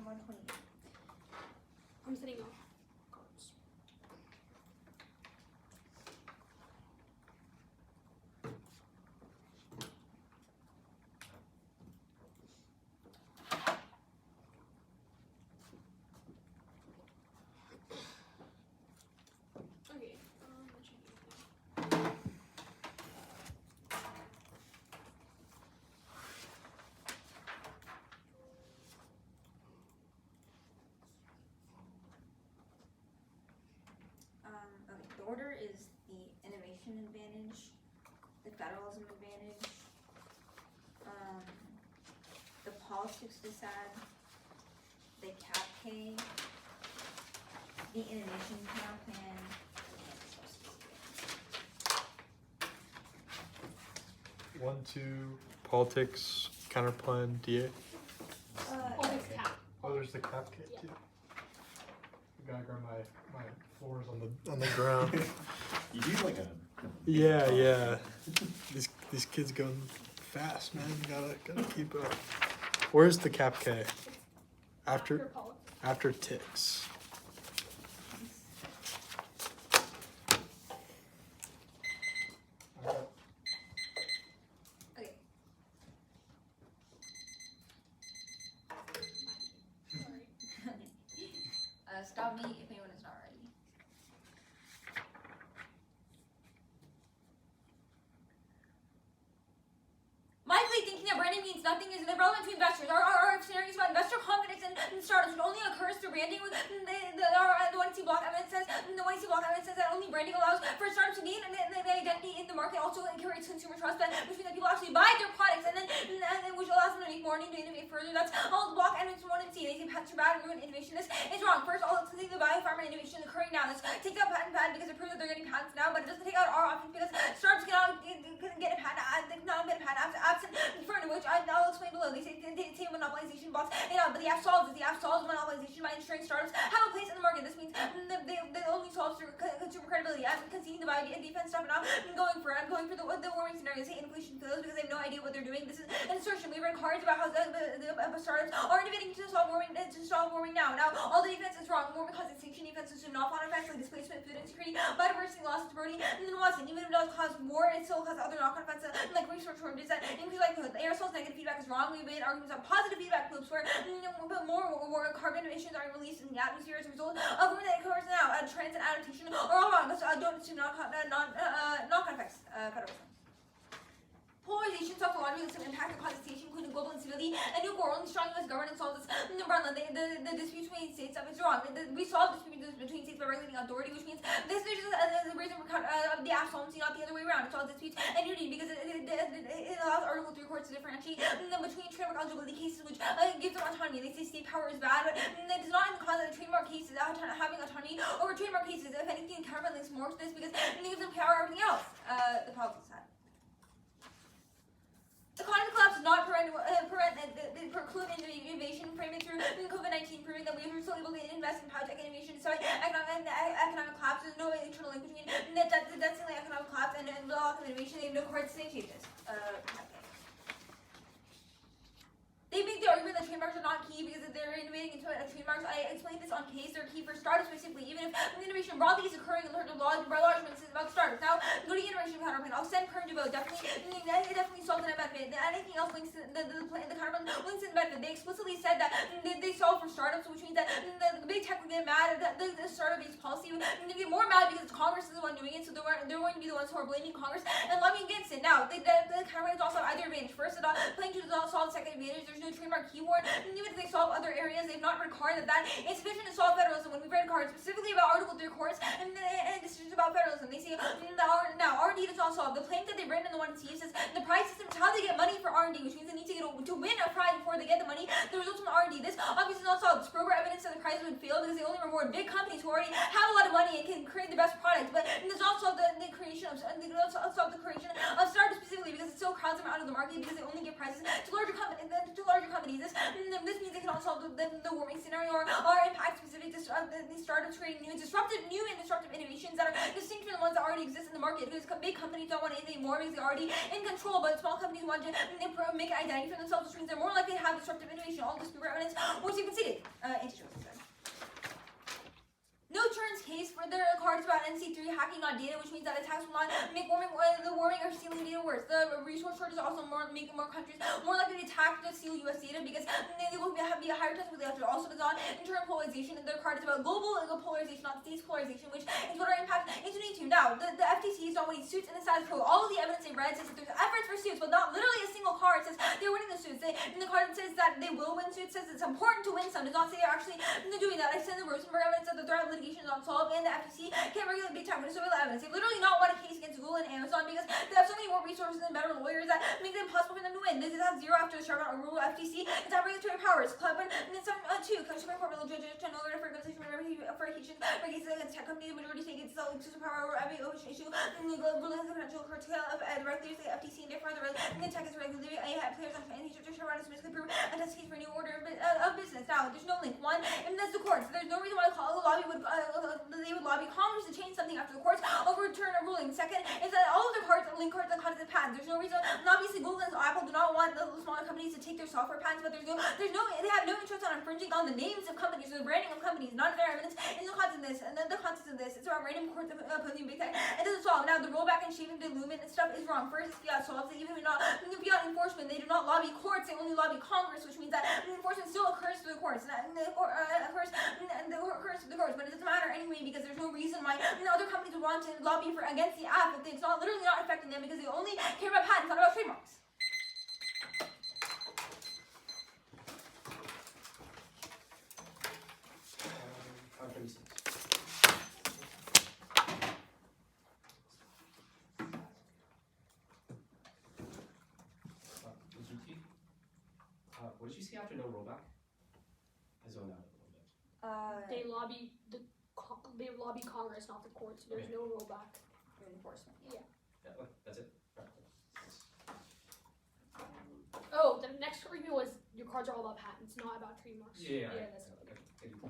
128. I'm sitting on. Okay, let's check it out. Okay, the order is the innovation advantage, the federalism advantage, the politics decide, the cap pay, the innovation plan, and the subsidy. 1, 2, politics, counterplan, DA. Politics cap. Oh, there's the cap kit too. I gotta grab my floors on the ground. You do like a. Yeah. These kids going fast, man. Gotta keep up. Where's the cap K? After politics. after ticks. Okay, Sorry. stop me if anyone is not ready. Likely thinking that branding means nothing is irrelevant to investors. Our scenarios about investor confidence in startups which only occurs through branding. The 1C block evidence says that only branding allows for startups to gain the identity in the market. Also encourages consumer trust, which means that people actually buy their products, and then which allows them to make more money to innovate further. That's all the block evidence 1 and C. They say patents are bad and ruin innovation. This is wrong. First, all let's take the biopharma innovation occurring now. Let's take out patent bad because it proves that they're getting patents now, but it doesn't take out our options because startups cannot get a patent. They cannot get a patent absent further, which I'll explain below. They say monopolization bots, but the app solves it. The app solves monopolization by ensuring startups have a place in the market. This means they only solve through consumer credibility. I'm conceding the bio defense stuff, and I'm going for the warming scenario. They say inflation fails because they have no idea what they're doing. This is an assertion. We read cards about how the startups are innovating to solve warming now. Now all the defense is wrong. Warming causes extinction. Defense assume knock-on effects like displacement, food insecurity, biodiversity loss, and stability, and then wasn't. Even if it does cause war, it still causes other knock-on effects like research shortages that increase likelihood. The aerosol's negative feedback is wrong. We made arguments on positive feedback loops where more carbon emissions are released in the atmosphere as a result of warming that occurs now. Trends and adaptation are all wrong. Don't assume knock-on effects. Federalism. Polarization, self-logical impact, and causation, including global instability, and new war. Only strong U.S. governance solves this. The disputes between states is wrong. We solve disputes between states by regulating authority, which means this is just the reason for the absolvency, not the other way around. It solves disputes and unity because it allows Article 3 courts to differentiate between trademark eligibility cases, which gives them autonomy. They say state power is bad, but it does not cause trademark cases having autonomy over trademark cases. If anything, counterfeit links more to this because it gives them power over everything else. The politics side. Economic collapse does not preclude innovation, framing through COVID-19, proving that we are still able to invest in biotech innovation despite economic collapse. There's no internal link between the debt ceiling, economic collapse, and the lack of innovation. They have no cards to change this. They make the argument that trademarks are not key because they're innovating into trademarks. I explained this on case. They're key for startups specifically, even if innovation broadly is occurring in terms of large instances about startups. Now, go to iteration counterplan. I'll send current to vote. It definitely solves the net benefit. Anything else links to the counterplan links to the benefit. They explicitly said that they solve for startups, which means that the big tech would get mad at the startup-based policy. They get more mad because Congress is the one doing it, so they're going to be the ones who are blaming Congress and lobbying against it. Now, the counterplan is also either advantage. First, playing to solve the second advantage. There's no trademark keyword. Even if they solve other areas, they've not read card that is sufficient to solve federalism. When we read cards specifically about Article 3 courts and decisions about federalism, they say now R&D does not solve. The claim that they've written in the 1C says the prize system is how they get money for R&D, which means they need to win a prize before they get the money. The results from R&D. This obviously is not solved. There's prover evidence that the prize would fail because they only reward big companies who already have a lot of money and can create the best product. But it does not solve the creation of startups specifically. specifically because it still crowds them out of the market because they only give prices to larger companies. This means they cannot solve the warming scenario or impact specific these startups creating new and disruptive innovations that are distinct from the ones that already exist in the market. Because big companies don't want anything more because they're already in control, but small companies want to make an identity for themselves, which means they're more likely to have disruptive innovation. All this through evidence, which you can see. Antitrust. No Churn's case for their cards about NC3 hacking on data, which means that attacks will not make the warming or stealing data worse. The resource shortage also make more countries more likely to attack to steal U.S. data because they will be a higher chance of failure. Also, there's on internal polarization, and their card is about global polarization, not states polarization, which is what our impact into need to. Now, the FTC is not winning suits in the status quo. All of the evidence they read says that there's efforts for suits, but not literally a single card says they're winning the suits. In the card it says that they will win suits, says it's important to win some. Does not say they're actually doing that. I send the Rosenberg evidence that the threat of litigation is unsolved, and the FTC can't regulate big time with evidence. They literally not won a case against Google and Amazon because they have so many more resources and better lawyers that make it impossible for them to win. This is at zero after the Chevron rule FTC. It's not regulatory powers. But in some two, Supreme Court will judge to know that for organization for cases against tech companies, majority stake its exclusive power over every ocean issue, and the ruling potential curtail of regulators, the FTC, and therefore the tech is regulating players on antitrust. Chevron is basically proof and test case for a new order of business. Now, there's no link. One, and that's the courts. There's no reason why the lobby would they would lobby Congress to change something after the courts overturn a ruling. Second is that all of their cards link cards and content patents. There's no reason, and obviously Google and Apple do not want the smaller companies to take their software patents, but they have no interest on infringing on the names of companies or the branding of companies. None of their evidence in the context of this, and then the context of this. It's about random courts opposing big tech. It doesn't solve. Now the rollback and shaving the lumen and stuff is wrong. First, fiat solves it. Even not fiat enforcement, they do not lobby courts. They only lobby Congress, which means that enforcement still occurs through the courts. Occurs through the courts, but it doesn't matter anyway because there's no reason why other companies would want to lobby against the app if it's not literally not affecting them because they only care about patents, not about trademarks. What did you say after no rollback? I zoned out a little bit. They lobby Congress, not the courts. So there's no rollback. Enforcement. Yeah. That's it. Right. Oh, the next argument was your cards are all about patents, not about trademarks. Yeah. That's Okay. Thank you.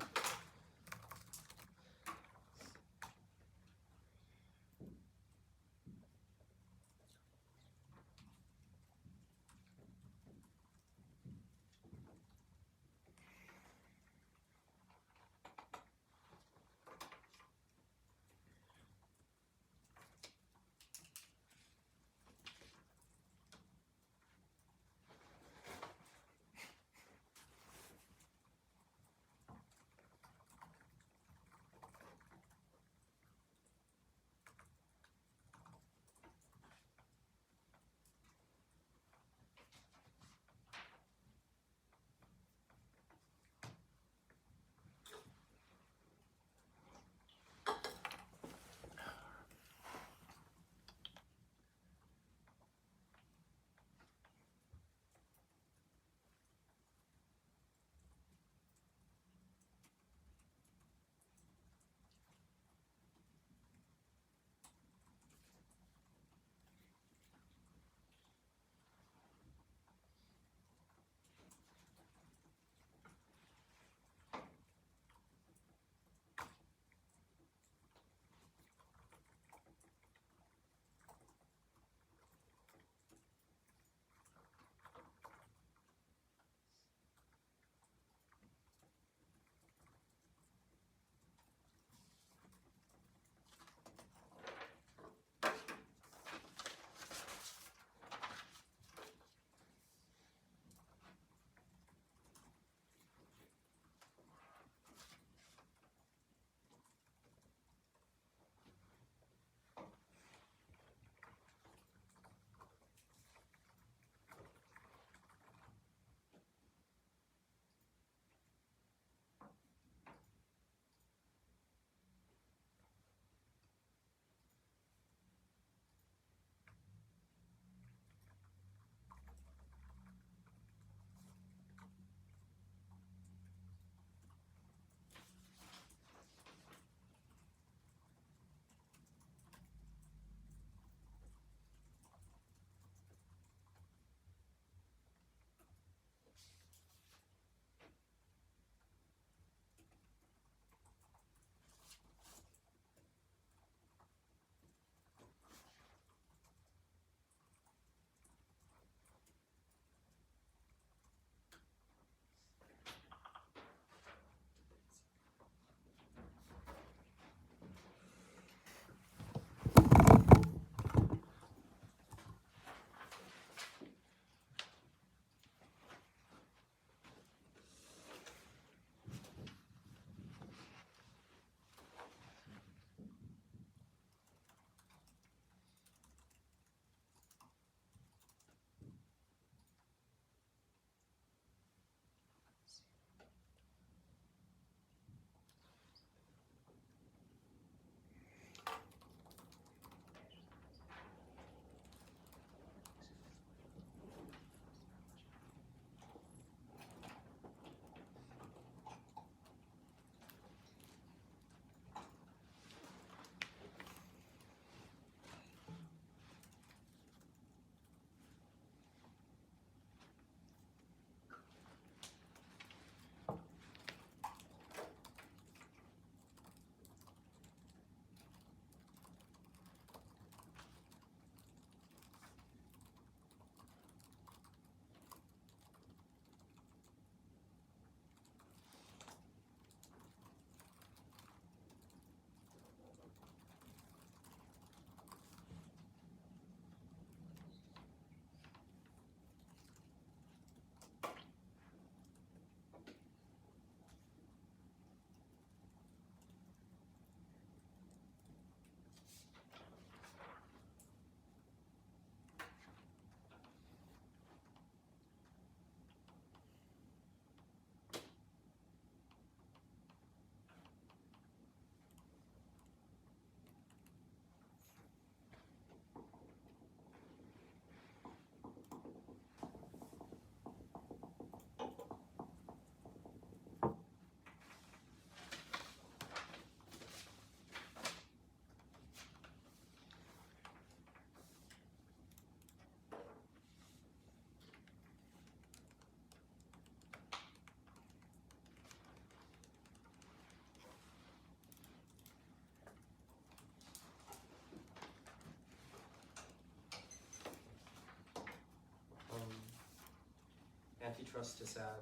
antitrust disad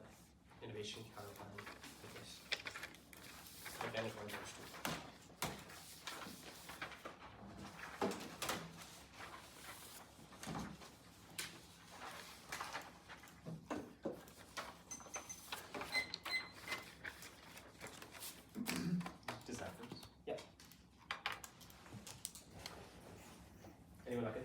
innovation counterplan figures. Advantage one versus two. Disastrous. Anyone not good?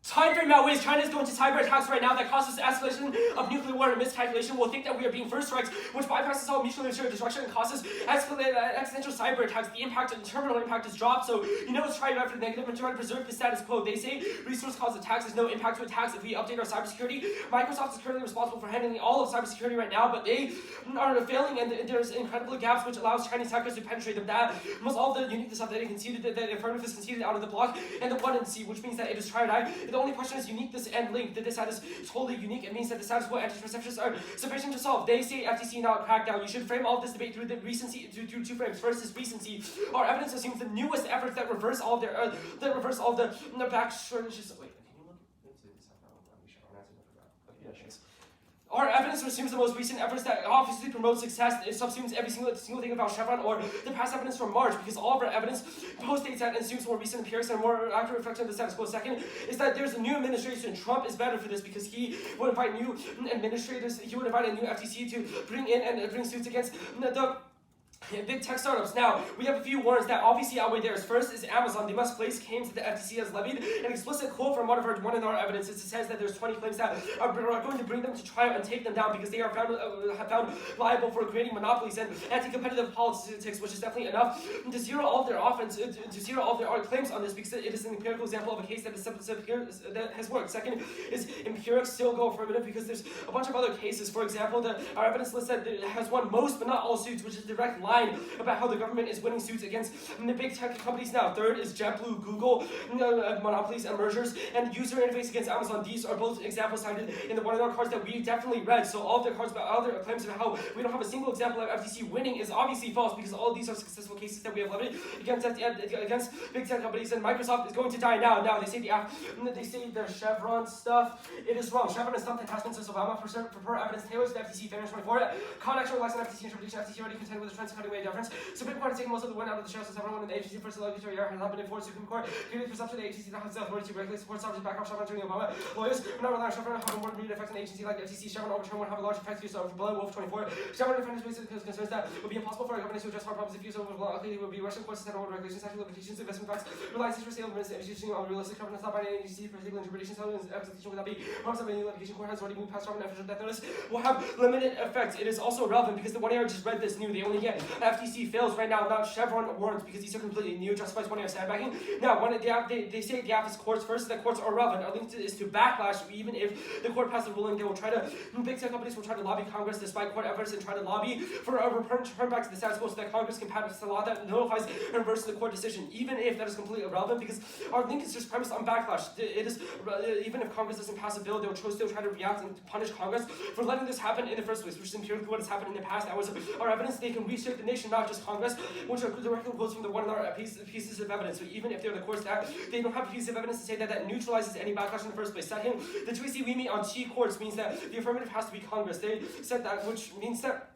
Time frame outweighs China is going to cyber attacks right now that causes escalation of nuclear war and miscalculation. Will think that we are being first strikes, which bypasses all mutually assured destruction and causes existential cyber attacks. The impact and terminal impact is dropped, so you know it's trying out for the negative and trying to preserve the status quo. They say resource cause attacks, there's no impact to attacks if we update our cybersecurity. Microsoft is currently responsible for handling all of cybersecurity right now, but they are failing, and there's incredible gaps which allows Chinese hackers to penetrate them. That almost all the uniqueness of that conceded that affirmative is conceded out of the block, and the 1 and C, which means that it is tried. The only question is uniqueness and link. That this is totally unique. It means that the status quo anti-perceptions are sufficient to solve. They say FTC not crackdown. You should frame all of this debate through the recency, through 2 frames. First is recency. Our evidence assumes the newest efforts that reverse all of their the back shortages. Wait, can you look? Okay, thanks. Our evidence assumes the most recent efforts that obviously promote success. It subsumes every single thing about Chevron or the past evidence from March, because all of our evidence post-dates that and assumes more recent empirics and more accurate reflection of the status quo. Second is that there's a new administration. Trump is better for this because he would invite new administrators. He would invite a new FTC to bring in and bring suits against the big tech startups. Now, we have a few warrants that obviously outweigh theirs. First is Amazon. They must place claims that the FTC has levied. An explicit quote from one of our evidence. It says that there's 20 claims that are going to bring them to trial and take them down because they are found liable for creating monopolies and anti-competitive politics, which is definitely enough to zero all of their claims on this, because it is an empirical example of a case that has worked. Second is empirics still go affirmative because there's a bunch of other cases. For example, our evidence list that has won most but not all suits, which is direct line about how the government is winning suits against the big tech companies now. Third is JetBlue, Google, monopolies and mergers, and user interface against Amazon. These are both examples cited in the one of our cards that we definitely read. So all of their cards about all their claims about how we don't have a single example of FTC winning is obviously false, because all of these are successful cases that we have levied against big tech companies, and Microsoft is going to die now. Now they say the Chevron stuff. It is wrong. Chevron is something has been since Obama. For evidence tailored to the FTC, February 24. Con action relies on FTC interpretation. FTC already contended with the trends cutting away difference. Supreme Court has taken most of the win out of the shares, so everyone in the agency first regulatory year has not been enforced. Supreme Court created the presumption the agency that has the authority to regulate support sovereignty back off Chevron during Obama. Lawyers are not relying on Chevron have a more immediate effect on the agency like the FTC. Chevron overturn would have a large effect use of Blair Wolf 24. Chevron defenders raised concerns that it would be impossible for a government to address hard problems if used over likely it would be Russian courts to settle regulations, actual limitations, investment facts, reliance for sale of institution on realistic governance, not by an agency for legal interpretation, settlement execution without being harms of any litigation court has already moved past Chevron after death notice will have limited effect. It is also relevant because the 1AR just read this new. They only get FTC fails right now, not Chevron warrants, because these are completely new, justifies 1AR sandbagging. Now, they say the app is courts first, that courts are relevant. Our link is to backlash. Even if the court passed the ruling, they will try to, big tech companies will try to lobby Congress despite court efforts and try to lobby for a return back to the status quo so that Congress can pass a law that notifies and reverses the court decision, even if that is completely irrelevant, because our link is just premised on backlash. It is, even if Congress doesn't pass a bill, they'll still try to react and punish Congress for letting this happen in the first place, which is empirically what has happened in the past. That was our evidence. They can reshape the nation, not just Congress, which are directly quotes from the one of our pieces of evidence. So even if they're the courts that they don't have a piece of evidence to say that neutralizes any backlash in the first place. Second, the tweezy we meet on T courts means that the affirmative has to be Congress. They said that, which means that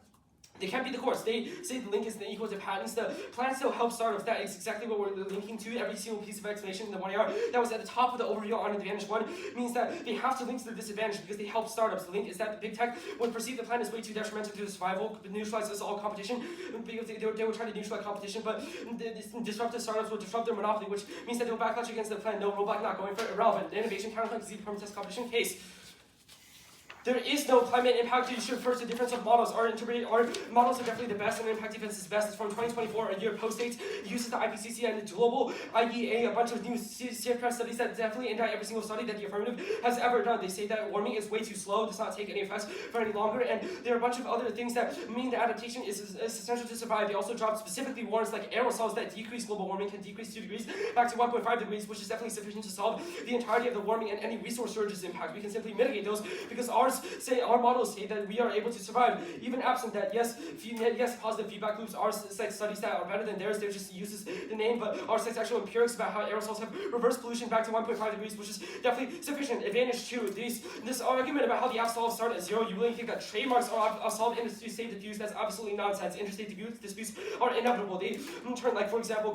they can't be the courts. They say the link is equal to patents. The plan still helps startups. That is exactly what we're linking to. Every single piece of explanation in the 1AR that was at the top of the overview on Advantage 1 means that they have to link to their disadvantage because they help startups. The link is that the big tech would perceive the plan as way too detrimental to survival, neutralizes all competition. They would try to neutralize competition, but disruptive startups will disrupt their monopoly, which means that they will backlash against the plan. No, rollback not going for it. Irrelevant. The innovation counterclaim is the permanent test competition case. There is no climate impact issue. First, the difference of models. Our models are definitely the best, and impact defense is best. It's from 2024, a year post-dates. It uses the IPCC and the global IEA, a bunch of new CFR studies that definitely indict every single study that the affirmative has ever done. They say that warming is way too slow, does not take any effects for any longer, and there are a bunch of other things that mean that adaptation is essential to survive. They also drop specifically warrants like aerosols that decrease global warming can decrease 2 degrees back to 1.5 degrees, which is definitely sufficient to solve the entirety of the warming and any resource shortages impact. We can simply mitigate those because ours us say our models say that we are able to survive, even absent that. Yes, positive feedback loops are sex studies that are better than theirs. They're just uses the name, but our sex actual empirics about how aerosols have reverse pollution back to 1.5 degrees, which is definitely sufficient advantage to this argument about how the absolves start at 0. You really think that trademarks are solved industry state diffuse? That's absolutely nonsense. Interstate disputes are inevitable. They turn, like for example,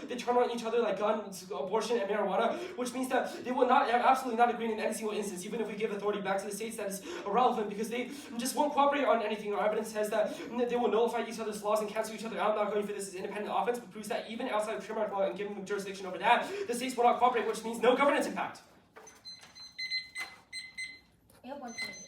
they turn on each other like guns, abortion, and marijuana, which means that they will absolutely not agree in any single instance, even if we give authority back to the states. That is irrelevant because they just won't cooperate on anything. Our evidence says that they will nullify each other's laws and cancel each other out. I'm not going for this as independent offense, but proves that even outside of trademark law and giving them jurisdiction over that, the states will not cooperate, which means no governance impact. We have 1 minute.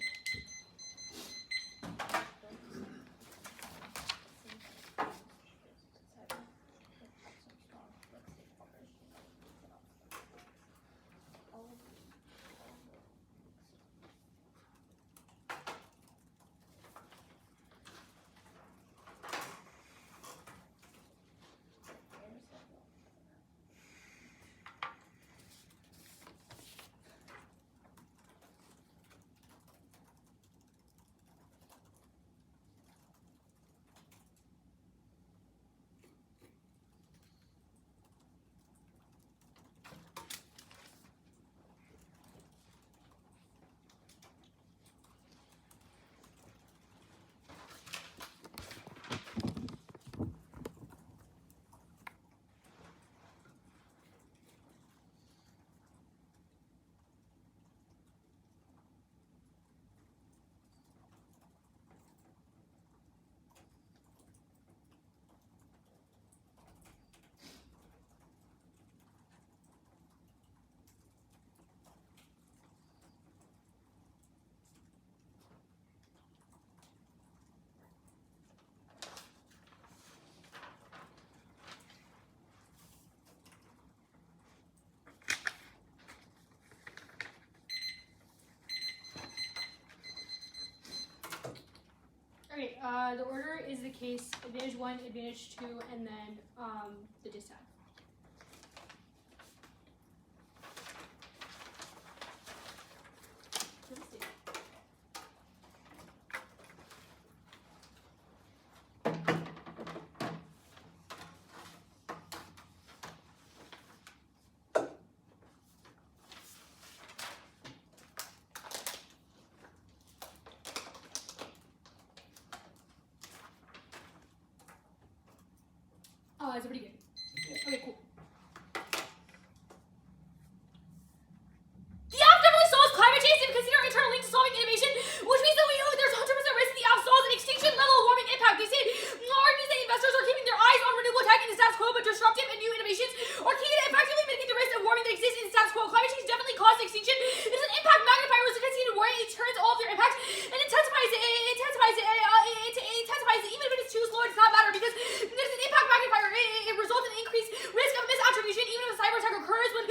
Okay, the order is the case advantage 1, advantage 2, and then the distab. Oh, that's pretty good. Okay, cool. The app definitely solves climate change if we consider our internal link to solving innovation, which means that we know that there's 100% risk the app solves an extinction level warming impact. They say argues that investors are keeping their eyes on renewable tech in the status quo, but disruptive and new innovations are key to effectively mitigate the risk of warming that exists in the status quo. Climate change definitely causes extinction. It is an impact magnifier which continue to worry. It turns all of their impacts and intensifies it. Even if it is too slow, it does not matter because there's an impact magnifier. It results in increased risk of misattribution, even if a cyber attack occurs. When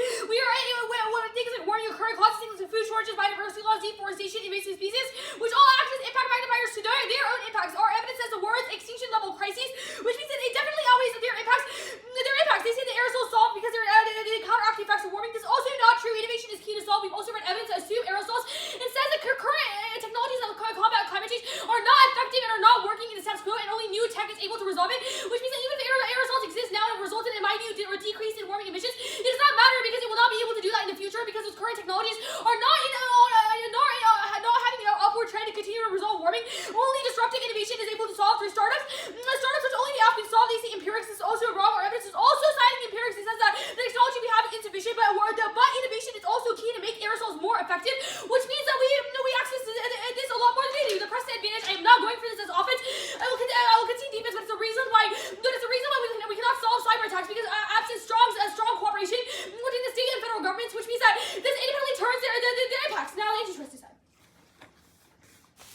things like warming occur, causes things like food shortages, biodiversity loss, deforestation, invasive species, which all act as impact magnifiers to their own impacts. Our evidence says the words extinction level crises, which means that it definitely outweighs their impacts. They say the aerosols solve because they counteract the effects of warming. This is also not true. Innovation is key to solve. We've also read evidence that assume aerosols and says that current technologies that combat climate change are not effective and are not working in the status quo, and only new tech is able to resolve it, which means that even if aerosols exist now and have resulted in minute or decrease in warming emissions, it does not matter because it will not be able to do that in the future because those current technologies are not having an upward trend to continue to resolve warming. Only disruptive innovation is able to solve through startups. Startups which only the app can solve. They say empirics is also wrong. Our evidence is also citing empirics. It says that the technology we have is insufficient, but innovation is also key to make aerosols more effective, which means that we access this a lot more than they do. The precedent advantage. I am not going for this as offense. I will concede defense, but it's the reason why we cannot solve cyber attacks because absent strong cooperation within the state and federal governments, which means that this independently turns their impacts. Now, the antitrust decide.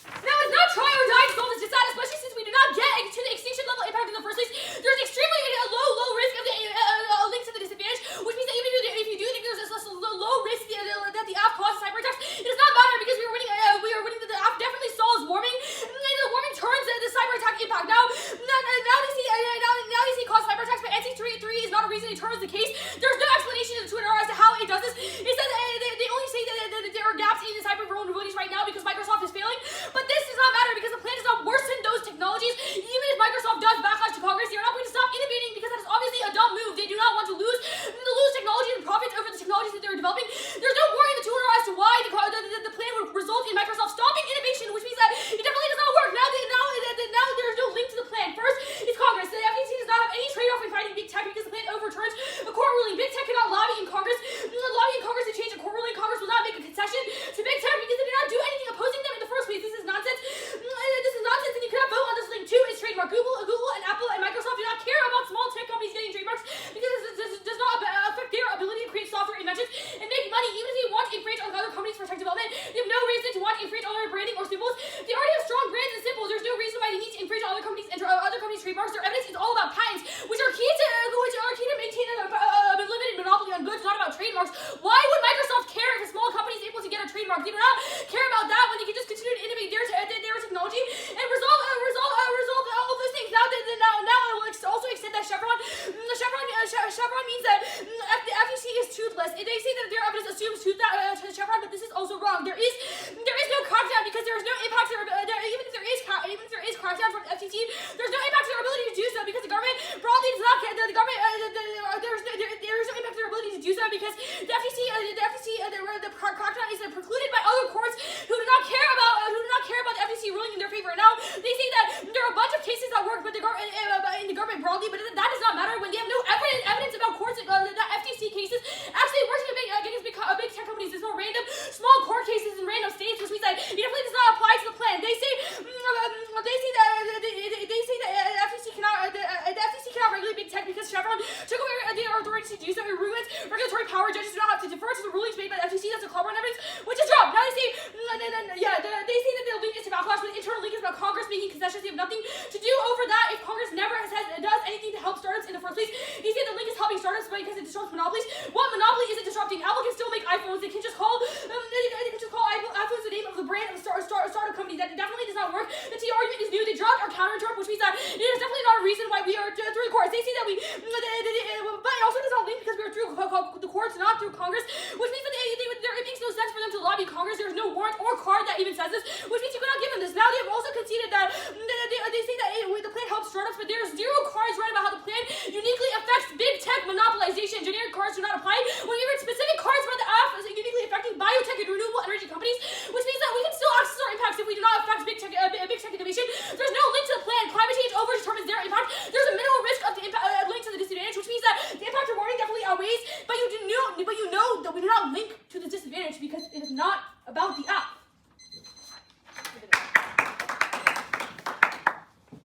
Now, it's not try or die to solve this dissatisfaction, especially since we do not get to the extinction level impact in the first place. There's extremely low risk of the link to the disadvantage, which means that even if you do think there's a low risk that the app causes cyber attacks, it does not matter because we are winning. That the app definitely solves warming. And the warming turns the cyber attack impact. Now they see cause cyber attacks, but NC3 is not a reason it turns the case. There's no explanation to Twitter as to how it does this. It says they only say that there are gaps in the cyber vulnerabilities right now because Microsoft has failed. they say that their evidence assumes to Chevron, but this is also wrong. There is no crackdown because there is no impact. Even if there is crackdown from the FTC, there's no impact to their ability to do so because the government broadly does not. The government there is no impact to their ability to do so because the FTC the crackdown is precluded by other courts who do not care about the FTC ruling in their favor. Now they say that there are a bunch of cases that work, but in the government broadly, but that does not matter when they have no evidence about courts that FTC cases actually working against big tech companies. There's no random small court cases in random states, which means that it definitely does not apply to the plan. They say that FTC cannot regulate big tech because Chevron took away their authority to do so. It ruins regulatory power. Judges do not have to defer to the rulings made by the FTC. That's a cloud evidence, which is dropped. Now they say that the link is to backlash, but the internal link is about Congress making concessions. They have nothing to do over that. If Congress never does anything to help startups in the first place, they say the link is helping startups because it disrupts monopolies. What monopoly is it disrupting? Apple can still make iPhones. They can just call iPhones the name of the brand of a startup company. That definitely does not work. The T argument is new. They dropped our counter term, which means that it is definitely not a reason why we are through the courts. They say that but it also does not link because we are through the courts, not through Congress, which means that it makes no sense for them to lobby Congress. There's no warrant or card that even says this, which means you cannot give them this. Now they have also conceded that they say that the plan helps startups, but there's zero cards right about how the plan uniquely affects big tech monopolization. Generic cards do not apply. When we read specific cards about the app uniquely affecting biotech and renewable energy companies, which means that we can still access our impacts if we do not affect big tech innovation. There's no link to the plan. Climate change overdetermines their impact. There's a minimal risk of the link to the disadvantage, which means that the impact of warning definitely outweighs, but you know that we do not link to the disadvantage because it is not about the app.